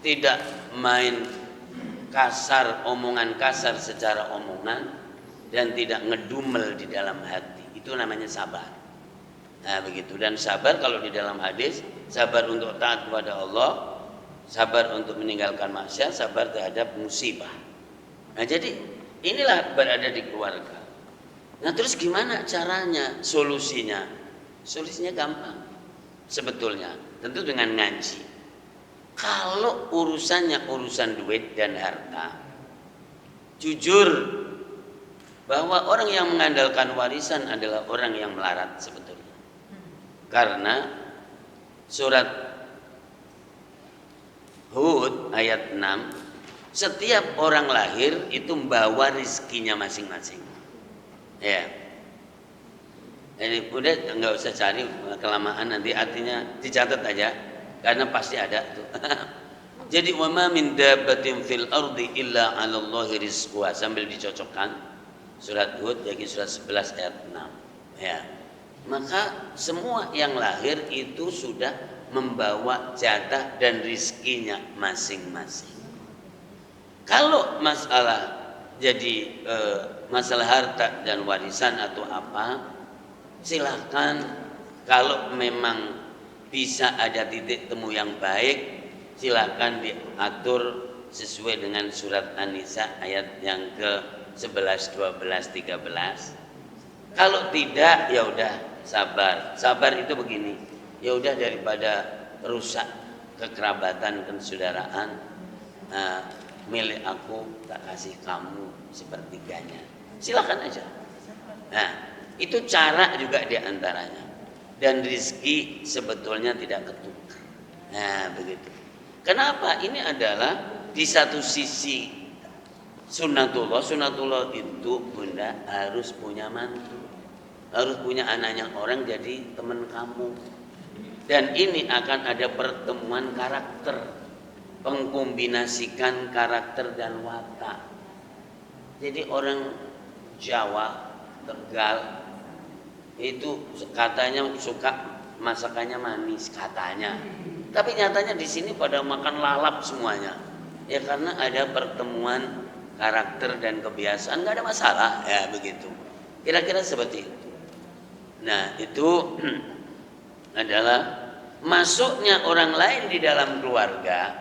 tidak main kasar, omongan kasar secara omongan, dan tidak ngedumel di dalam hati. Itu namanya sabar. Nah begitu. Dan sabar kalau di dalam hadis, sabar untuk taat kepada Allah, sabar untuk meninggalkan maksiat, sabar terhadap musibah. Nah jadi inilah berada di keluarga. Nah terus gimana caranya, solusinya? Solusinya gampang sebetulnya, tentu dengan ngaji. Kalau urusannya urusan duit dan harta, jujur bahwa orang yang mengandalkan warisan adalah orang yang melarat sebetulnya. Karena surat Hud ayat 6, setiap orang lahir itu membawa rizkinya masing-masing. Ya. Jadi udah nggak usah cari kelamaan, nanti artinya dicatat aja karena pasti ada tuh. Jadi wa ma min dabbatin fil ardi illa 'ala Allahi rizquha, sambil dicocokkan surat Hud yaitu surat 11 ayat 6. Ya. Maka semua yang lahir itu sudah membawa jatah dan rizkinya masing-masing. Kalau masalah jadi masalah harta dan warisan atau apa, silahkan kalau memang bisa ada titik temu yang baik, silahkan diatur sesuai dengan surat An-Nisa ayat yang ke-11, 12, 13. Kalau tidak ya udah sabar. Sabar itu begini, ya udah daripada rusak kekerabatan dan saudaraan, milik aku tak kasih kamu sepertiganya. Silakan aja. Nah, itu cara juga diantaranya. Dan rezeki sebetulnya tidak ketukar. Nah, begitu. Kenapa? Ini adalah di satu sisi sunnatullah. Sunnatullah itu Bunda harus punya mantu, harus punya anaknya orang jadi teman kamu. Dan ini akan ada pertemuan karakter, pengkombinasikan karakter dan watak. Jadi orang Jawa Tegal itu katanya suka masakannya manis katanya, tapi nyatanya di sini pada makan lalap semuanya. Ya karena ada pertemuan karakter dan kebiasaan, nggak ada masalah ya begitu. Kira-kira seperti itu. Nah itu adalah masuknya orang lain di dalam keluarga,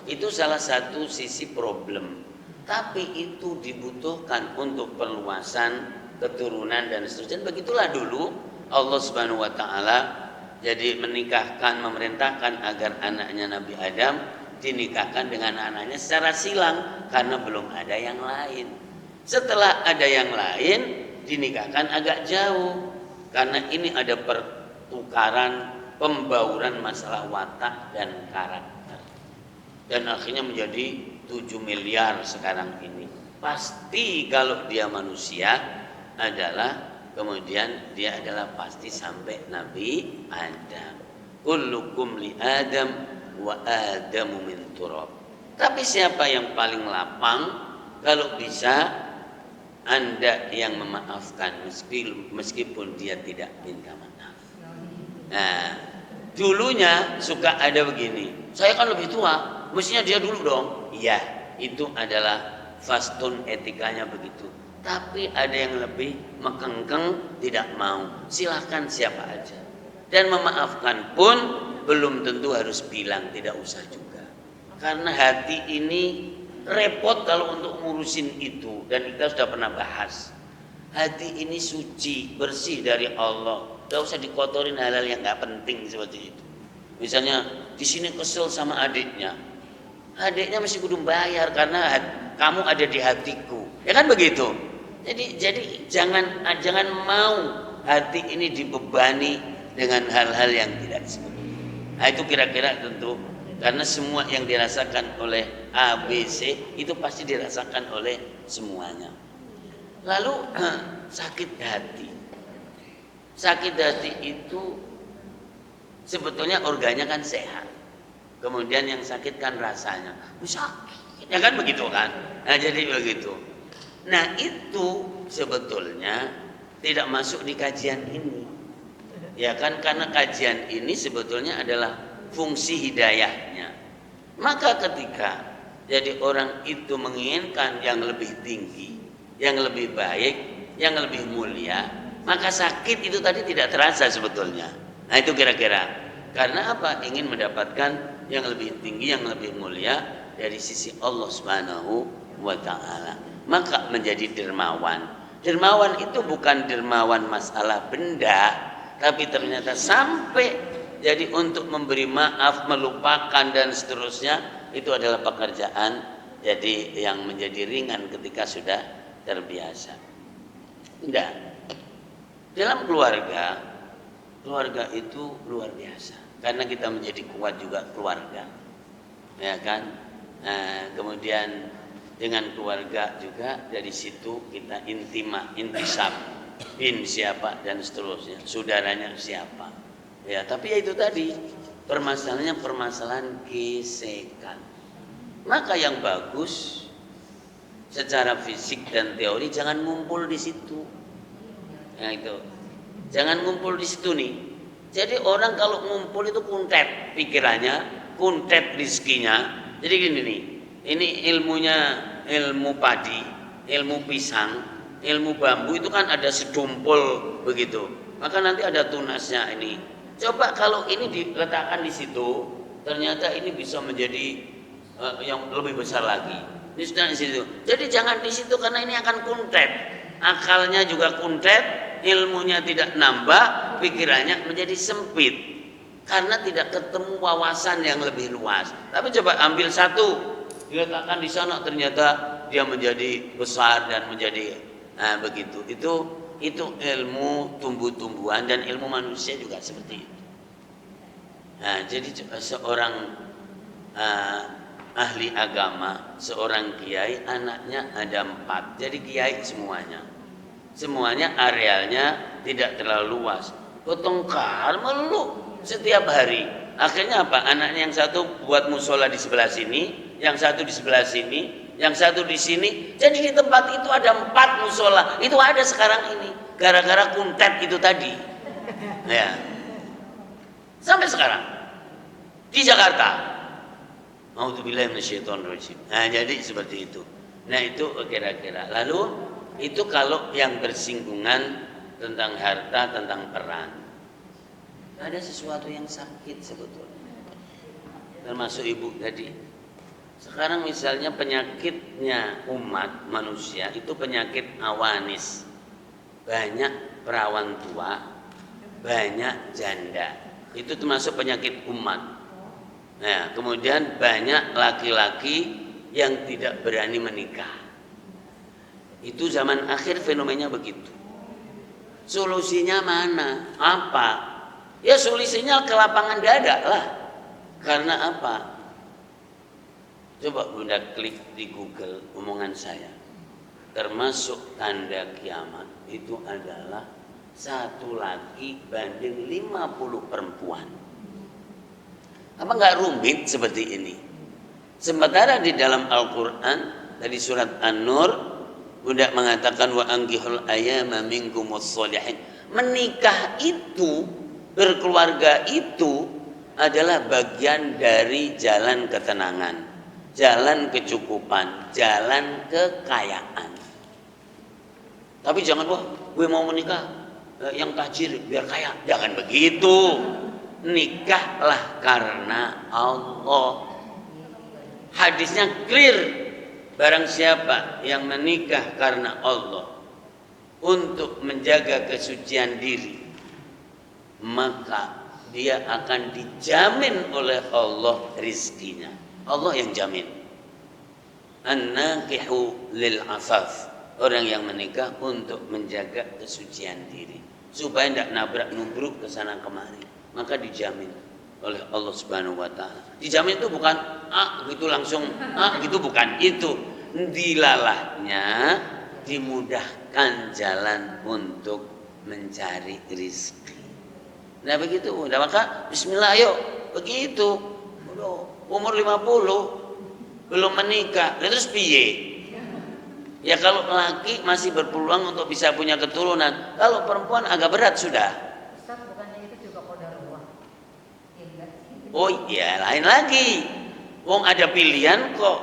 itu salah satu sisi problem. Tapi itu dibutuhkan untuk perluasan keturunan dan seterusnya. Begitulah dulu Allah Subhanahu wa taala jadi menikahkan, memerintahkan agar anaknya Nabi Adam dinikahkan dengan anaknya secara silang karena belum ada yang lain. Setelah ada yang lain dinikahkan agak jauh karena ini ada pertukaran, pembauran masalah watak dan karakter. Dan akhirnya menjadi 7 miliar sekarang ini. Pasti kalau dia manusia adalah kemudian dia adalah pasti sampai Nabi Adam. Kullukum li Adam wa Adamu min turab. Tapi siapa yang paling lapang? Kalau bisa Anda yang memaafkan meskipun dia tidak minta maaf. Nah, dulunya suka ada begini. Saya kan lebih tua, mestinya dia dulu dong. Iya, itu adalah fastun etikanya begitu. Tapi ada yang lebih mekengkeng tidak mau. Silahkan siapa aja. Dan memaafkan pun belum tentu harus bilang, tidak usah juga. Karena hati ini repot kalau untuk ngurusin itu. Dan kita sudah pernah bahas. Hati ini suci, bersih dari Allah. Tidak usah dikotorin hal-hal yang gak penting seperti itu. Misalnya di sini kesel sama adiknya. Adiknya mesti kudu bayar karena kamu ada di hatiku. Ya kan begitu. Jadi jangan mau hati ini dibebani dengan hal-hal yang tidak disebut. Nah itu kira-kira tentu karena semua yang dirasakan oleh A, B, C itu pasti dirasakan oleh semuanya. Lalu sakit hati. Sakit hati itu sebetulnya organnya kan sehat. Kemudian yang sakit kan rasanya. Sakit. Ya kan begitu kan? Nah jadi begitu. Nah itu sebetulnya tidak masuk di kajian ini. Ya kan karena kajian ini sebetulnya adalah fungsi hidayahnya. Maka ketika jadi orang itu menginginkan yang lebih tinggi, yang lebih baik, yang lebih mulia, maka sakit itu tadi tidak terasa sebetulnya. Nah itu kira-kira. Karena apa? Ingin mendapatkan yang lebih tinggi, yang lebih mulia dari sisi Allah Subhanahu wa ta'ala. Maka menjadi dermawan. Dermawan itu bukan dermawan masalah benda, tapi ternyata sampai jadi untuk memberi maaf, melupakan dan seterusnya, itu adalah pekerjaan jadi yang menjadi ringan ketika sudah terbiasa. Tidak. Dalam keluarga itu luar biasa. Karena kita menjadi kuat juga keluarga. Ya kan? Nah, kemudian dengan keluarga juga dari situ kita intisab bin siapa dan seterusnya, saudaranya siapa. Ya, tapi ya itu tadi permasalahannya permasalahan gesekan. Maka yang bagus secara fisik dan teori jangan ngumpul di situ. Ya itu. Jangan ngumpul di situ nih. Jadi orang kalau ngumpul itu kuntet pikirannya, kuntet rizkinya. Jadi gini nih, ini ilmu padi, ilmu pisang, ilmu bambu itu kan ada sedumpul begitu. Maka nanti ada tunasnya ini. Coba kalau ini diletakkan di situ, ternyata ini bisa menjadi yang lebih besar lagi. Ini sudah di situ. Jadi jangan di situ karena ini akan kuntet. Akalnya juga kuntet, ilmunya tidak nambah, pikirannya menjadi sempit karena tidak ketemu wawasan yang lebih luas. Tapi coba ambil satu, diletakkan di sana, ternyata dia menjadi besar dan menjadi begitu. Itu ilmu tumbuh-tumbuhan dan ilmu manusia juga seperti itu. Nah, jadi seorang ahli agama, seorang kiai, anaknya ada 4. Jadi kiai semuanya arealnya tidak terlalu luas. Bertengkar melulu setiap hari. Akhirnya apa? Anaknya yang satu buat musola di sebelah sini, yang satu di sebelah sini, yang satu di sini. Jadi di tempat itu ada 4 musola. Itu ada sekarang ini. gara-gara kuntet itu tadi. Ya. Sampai sekarang di Jakarta. A'udzubillahi minasyaitonirrajim. Nah, jadi seperti itu. Nah, itu kira-kira. Lalu itu kalau yang bersinggungan tentang harta, tentang peran. Ada sesuatu yang sakit sebetulnya. Termasuk ibu tadi. Sekarang misalnya penyakitnya umat manusia itu penyakit awanis. Banyak perawan tua, banyak janda. Itu termasuk penyakit umat. Nah, kemudian banyak laki-laki yang tidak berani menikah. Itu zaman akhir fenomenanya begitu. Solusinya mana? Apa? Ya solusinya ke lapangan dada lah. Karena apa? Coba Bunda klik di Google omongan saya. Termasuk tanda kiamat itu adalah 1 laki banding 50 perempuan. Apa enggak rumit seperti ini? Sementara di dalam Al-Quran dari surat An-Nur Bunda mengatakan wa anqihul ayyama minkumus sholihin. Menikah itu, berkeluarga itu adalah bagian dari jalan ketenangan, jalan kecukupan, jalan kekayaan. Tapi jangan wah, gue mau menikah yang tajir biar kaya. Jangan begitu. Nikahlah karena Allah. Hadisnya clear. Barang siapa yang menikah karena Allah untuk menjaga kesucian diri, maka dia akan dijamin oleh Allah rizkinya. Allah yang jamin. An-nakihu lil afaf. Orang yang menikah untuk menjaga kesucian diri supaya tidak nabrak-nubruk ke sana kemari. Maka dijamin oleh Allah Subhanahu wa taala. Dijamin itu bukan gitu langsung gitu, bukan itu. Dilalahnya dimudahkan jalan untuk mencari rezeki. Nah begitu, udah maka bismillah ayo begitu. Umur 50 belum menikah, terus piye? Ya kalau laki masih berpeluang untuk bisa punya keturunan, kalau perempuan agak berat sudah. Oh iya, lain lagi. Wong ada pilihan kok,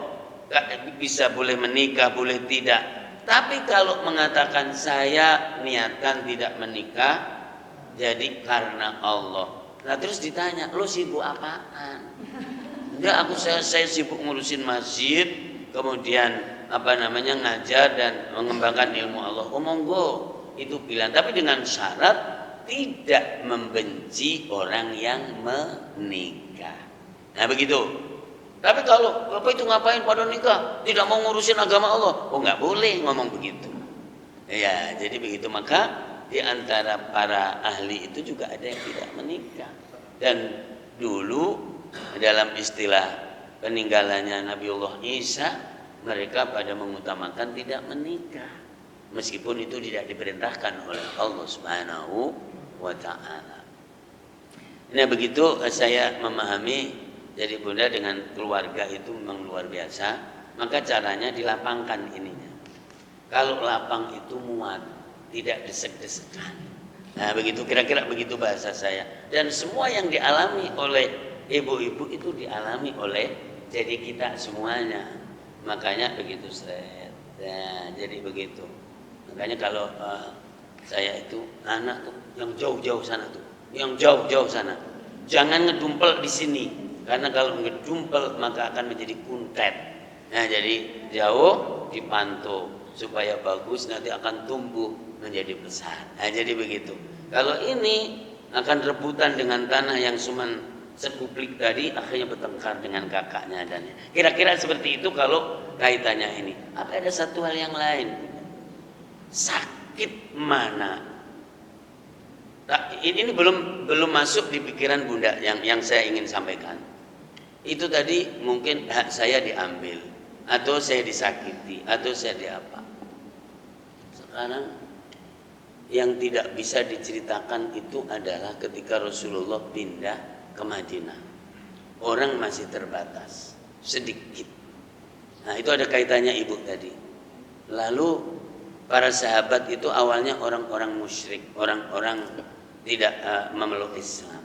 bisa boleh menikah, boleh tidak. Tapi kalau mengatakan saya niatkan tidak menikah, jadi karena Allah. Nah terus ditanya, lo sibuk apaan? Enggak, saya sibuk ngurusin masjid, kemudian ngajar dan mengembangkan ilmu Allah. Oh monggo, itu pilihan. Tapi dengan syarat tidak membenci orang yang menikah. Nah begitu. Tapi kalau Bapak itu ngapain pada nikah? Tidak mau ngurusin agama Allah. Oh nggak boleh ngomong begitu. Ya jadi begitu. Maka di antara para ahli itu juga ada yang tidak menikah. Dan dulu dalam istilah peninggalannya Nabiullah Isa, mereka pada mengutamakan tidak menikah. Meskipun itu tidak diperintahkan oleh Allah Subhanahu wa ta'ala. Nah begitu saya memahami. Jadi Bunda dengan keluarga itu memang luar biasa. Maka caranya dilapangkan ininya. Kalau lapang itu muat, tidak desek-desekan. Nah begitu, kira-kira begitu bahasa saya. Dan semua yang dialami oleh ibu-ibu itu dialami oleh jadi kita semuanya. Makanya begitu nah, jadi begitu. Makanya kalau saya itu anak tuh yang jauh-jauh sana tuh, yang jauh-jauh sana, jangan ngedumpel di sini, karena kalau ngedumpel maka akan menjadi kuntet. Nah jadi jauh dipantau supaya bagus, nanti akan tumbuh menjadi besar. Nah jadi begitu. Kalau ini akan rebutan dengan tanah yang cuman sekuplik tadi, akhirnya bertengkar dengan kakaknya dan kira-kira seperti itu kalau kaitannya ini. Apa ada satu hal yang lain? Sakit mana? Nah, ini belum masuk di pikiran Bunda yang saya ingin sampaikan. Itu tadi mungkin hak saya diambil, atau saya disakiti, atau saya diapa. Sekarang yang tidak bisa diceritakan itu adalah ketika Rasulullah pindah ke Madinah. Orang masih terbatas, sedikit. Nah itu ada kaitannya ibu tadi. Lalu para sahabat itu awalnya orang-orang musyrik, orang-orang tidak memeluk Islam.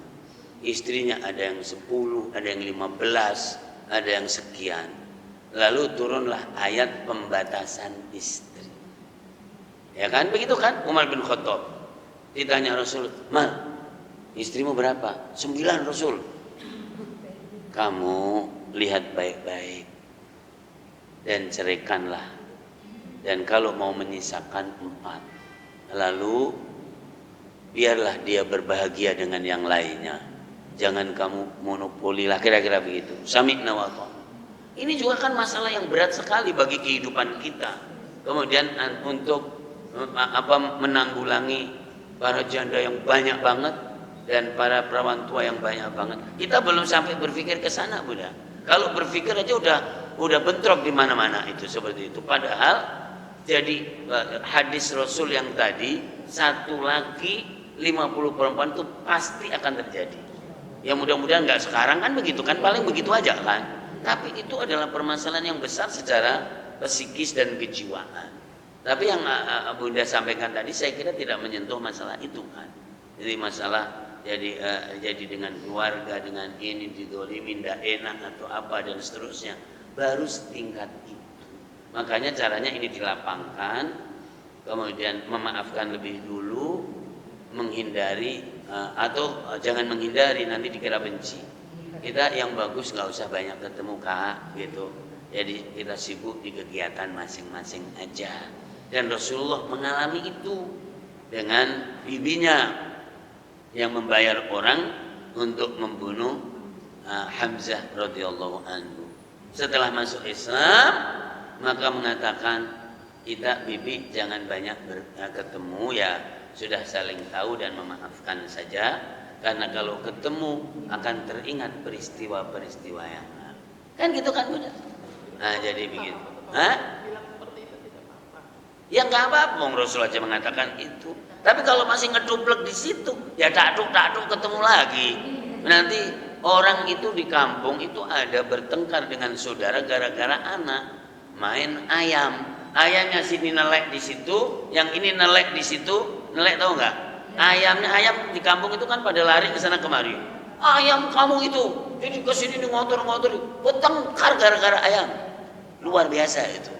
Istrinya ada yang 10, ada yang 15, ada yang sekian. Lalu turunlah ayat pembatasan istri. Ya kan, begitu kan? Umar bin Khattab ditanya Rasul, "Mal, istrimu berapa?" 9 Rasul. "Kamu lihat baik-baik dan ceraikanlah. Dan kalau mau menyisakan 4, lalu biarlah dia berbahagia dengan yang lainnya. Jangan kamu monopoli lah," kira-kira begitu. Sami'na wa ata'na. Ini juga kan masalah yang berat sekali bagi kehidupan kita. Kemudian untuk menanggulangi para janda yang banyak banget dan para perawan tua yang banyak banget. Kita belum sampai berpikir ke sana, Bunda. Kalau berpikir aja udah bentrok di mana-mana itu seperti itu. Padahal jadi hadis Rasul yang tadi, 1 laki 50 perempuan itu pasti akan terjadi. Ya mudah-mudahan nggak sekarang kan begitu kan, paling begitu aja kan. Tapi itu adalah permasalahan yang besar secara psikis dan kejiwaan. Tapi yang Bunda sampaikan tadi saya kira tidak menyentuh masalah itu kan. Jadi masalah jadi dengan keluarga, dengan ini didolimin, tidak enak atau apa dan seterusnya, baru setingkat itu. Makanya caranya ini dilapangkan, kemudian memaafkan lebih dulu, menghindari atau jangan menghindari, nanti dikira benci. Kita yang bagus nggak usah banyak ketemu Kak, gitu. Jadi kita sibuk di kegiatan masing-masing aja. Dan Rasulullah mengalami itu dengan bibinya yang membayar orang untuk membunuh Hamzah radhiyallahu anhu. Setelah masuk Islam, maka mengatakan, "Kita bibi jangan banyak ketemu ya, sudah saling tahu dan memaafkan saja, karena kalau ketemu akan teringat peristiwa-peristiwa yang lalu." Kan gitu kan Bunda? Nah jadi begitu. Hah? Ya nggak apa-apa, Rasul aja mengatakan itu. Tapi kalau masih ngeduplek di situ, ya takduk ketemu lagi. Nanti orang itu di kampung itu ada bertengkar dengan saudara gara-gara anak main ayam. Ayamnya sini nelek di situ, yang ini nelek di situ. Nelek tahu nggak? Ayam di kampung itu kan pada lari ke sana kemari. "Ayam kamu itu, jadi ke sini ngotor-ngotor." Bertengkar gara-gara ayam. Luar biasa itu.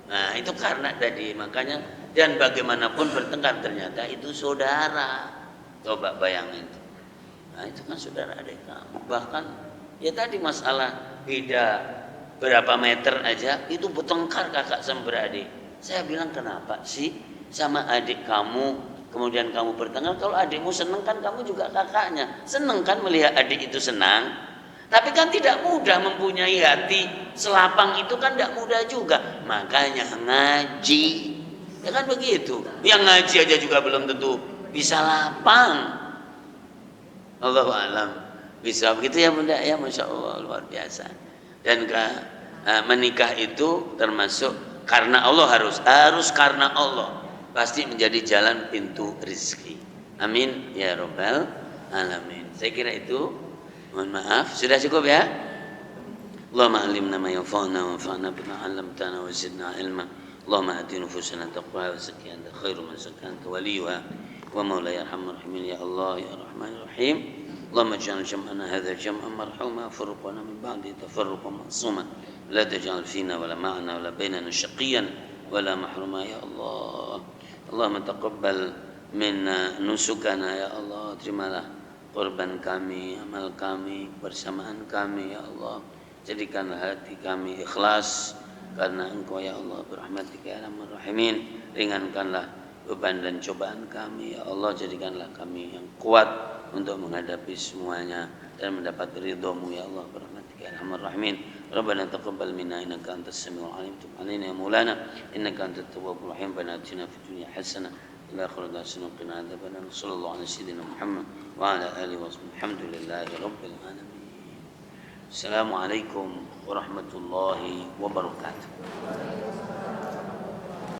Nah, itu karena tadi, makanya dan bagaimanapun bertengkar ternyata itu saudara. Coba bayangin. Nah, itu kan saudara adik kamu. Bahkan ya tadi masalah beda berapa meter aja itu bertengkar kakak sama beradik. Saya bilang, kenapa sih sama adik kamu kemudian kamu bertengkar? Kalau adikmu senang kan kamu juga kakaknya senang kan melihat adik itu senang. Tapi kan tidak mudah mempunyai hati selapang itu kan tidak mudah juga. Makanya ngaji, ya kan begitu. Yang ngaji aja juga belum tentu bisa lapang. Allahu a'lam. Bisa begitu ya Bunda ya, Masya Allah, luar biasa. Dan menikah itu termasuk karena Allah, harus karena Allah, pasti menjadi jalan pintu rezeki. Amin ya rabbal alamin. Saya kira itu. Mohon maaf, sudah cukup ya. Allahumma alimna ma yanfa'una wa anfa'na bima 'allamtana wa zidna ilma. Allahumma ati nufusana taqwaha wa zakkiha anta khairu man zakkaha anta waliyuha wa maulaya arhamar rahimin ya Allah ya Rahmanir Rahim. Allahumma ij'al jam'ana hadha jam'an marhuma furqana min ba'di tafarruqan ma'suma. La taj'al fina wa la ma'ana wa la bainana shaqiyyan wa la mahruma ya Allah. Allahumma taqabbal minna nusukana ya Allah. Terimalah korban kami, amal kami, bersamaan kami ya Allah. Jadikanlah hati kami ikhlas karena Engkau ya Allah, berahmatika ya arhamar rahimin. Ringankanlah beban dan cobaan kami ya Allah. Jadikanlah kami yang kuat untuk menghadapi semuanya dan mendapat ridha-Mu ya Allah, berahmatika ya arhamar rahimin. Rabbana taqabbal minna innaka antas samiul alim, tub alaina ya maulana innaka antat tawwabur rahim. Rabbana atina fid dunya hasanah wa fil akhirati hasanah wa qina adzabannar. Sallallahu alaihi wasallam Muhammad wa ala alihi wa sahbihi. Alhamdulillahi rabbil alamin. Assalamualaikum warahmatullahi wabarakatuh.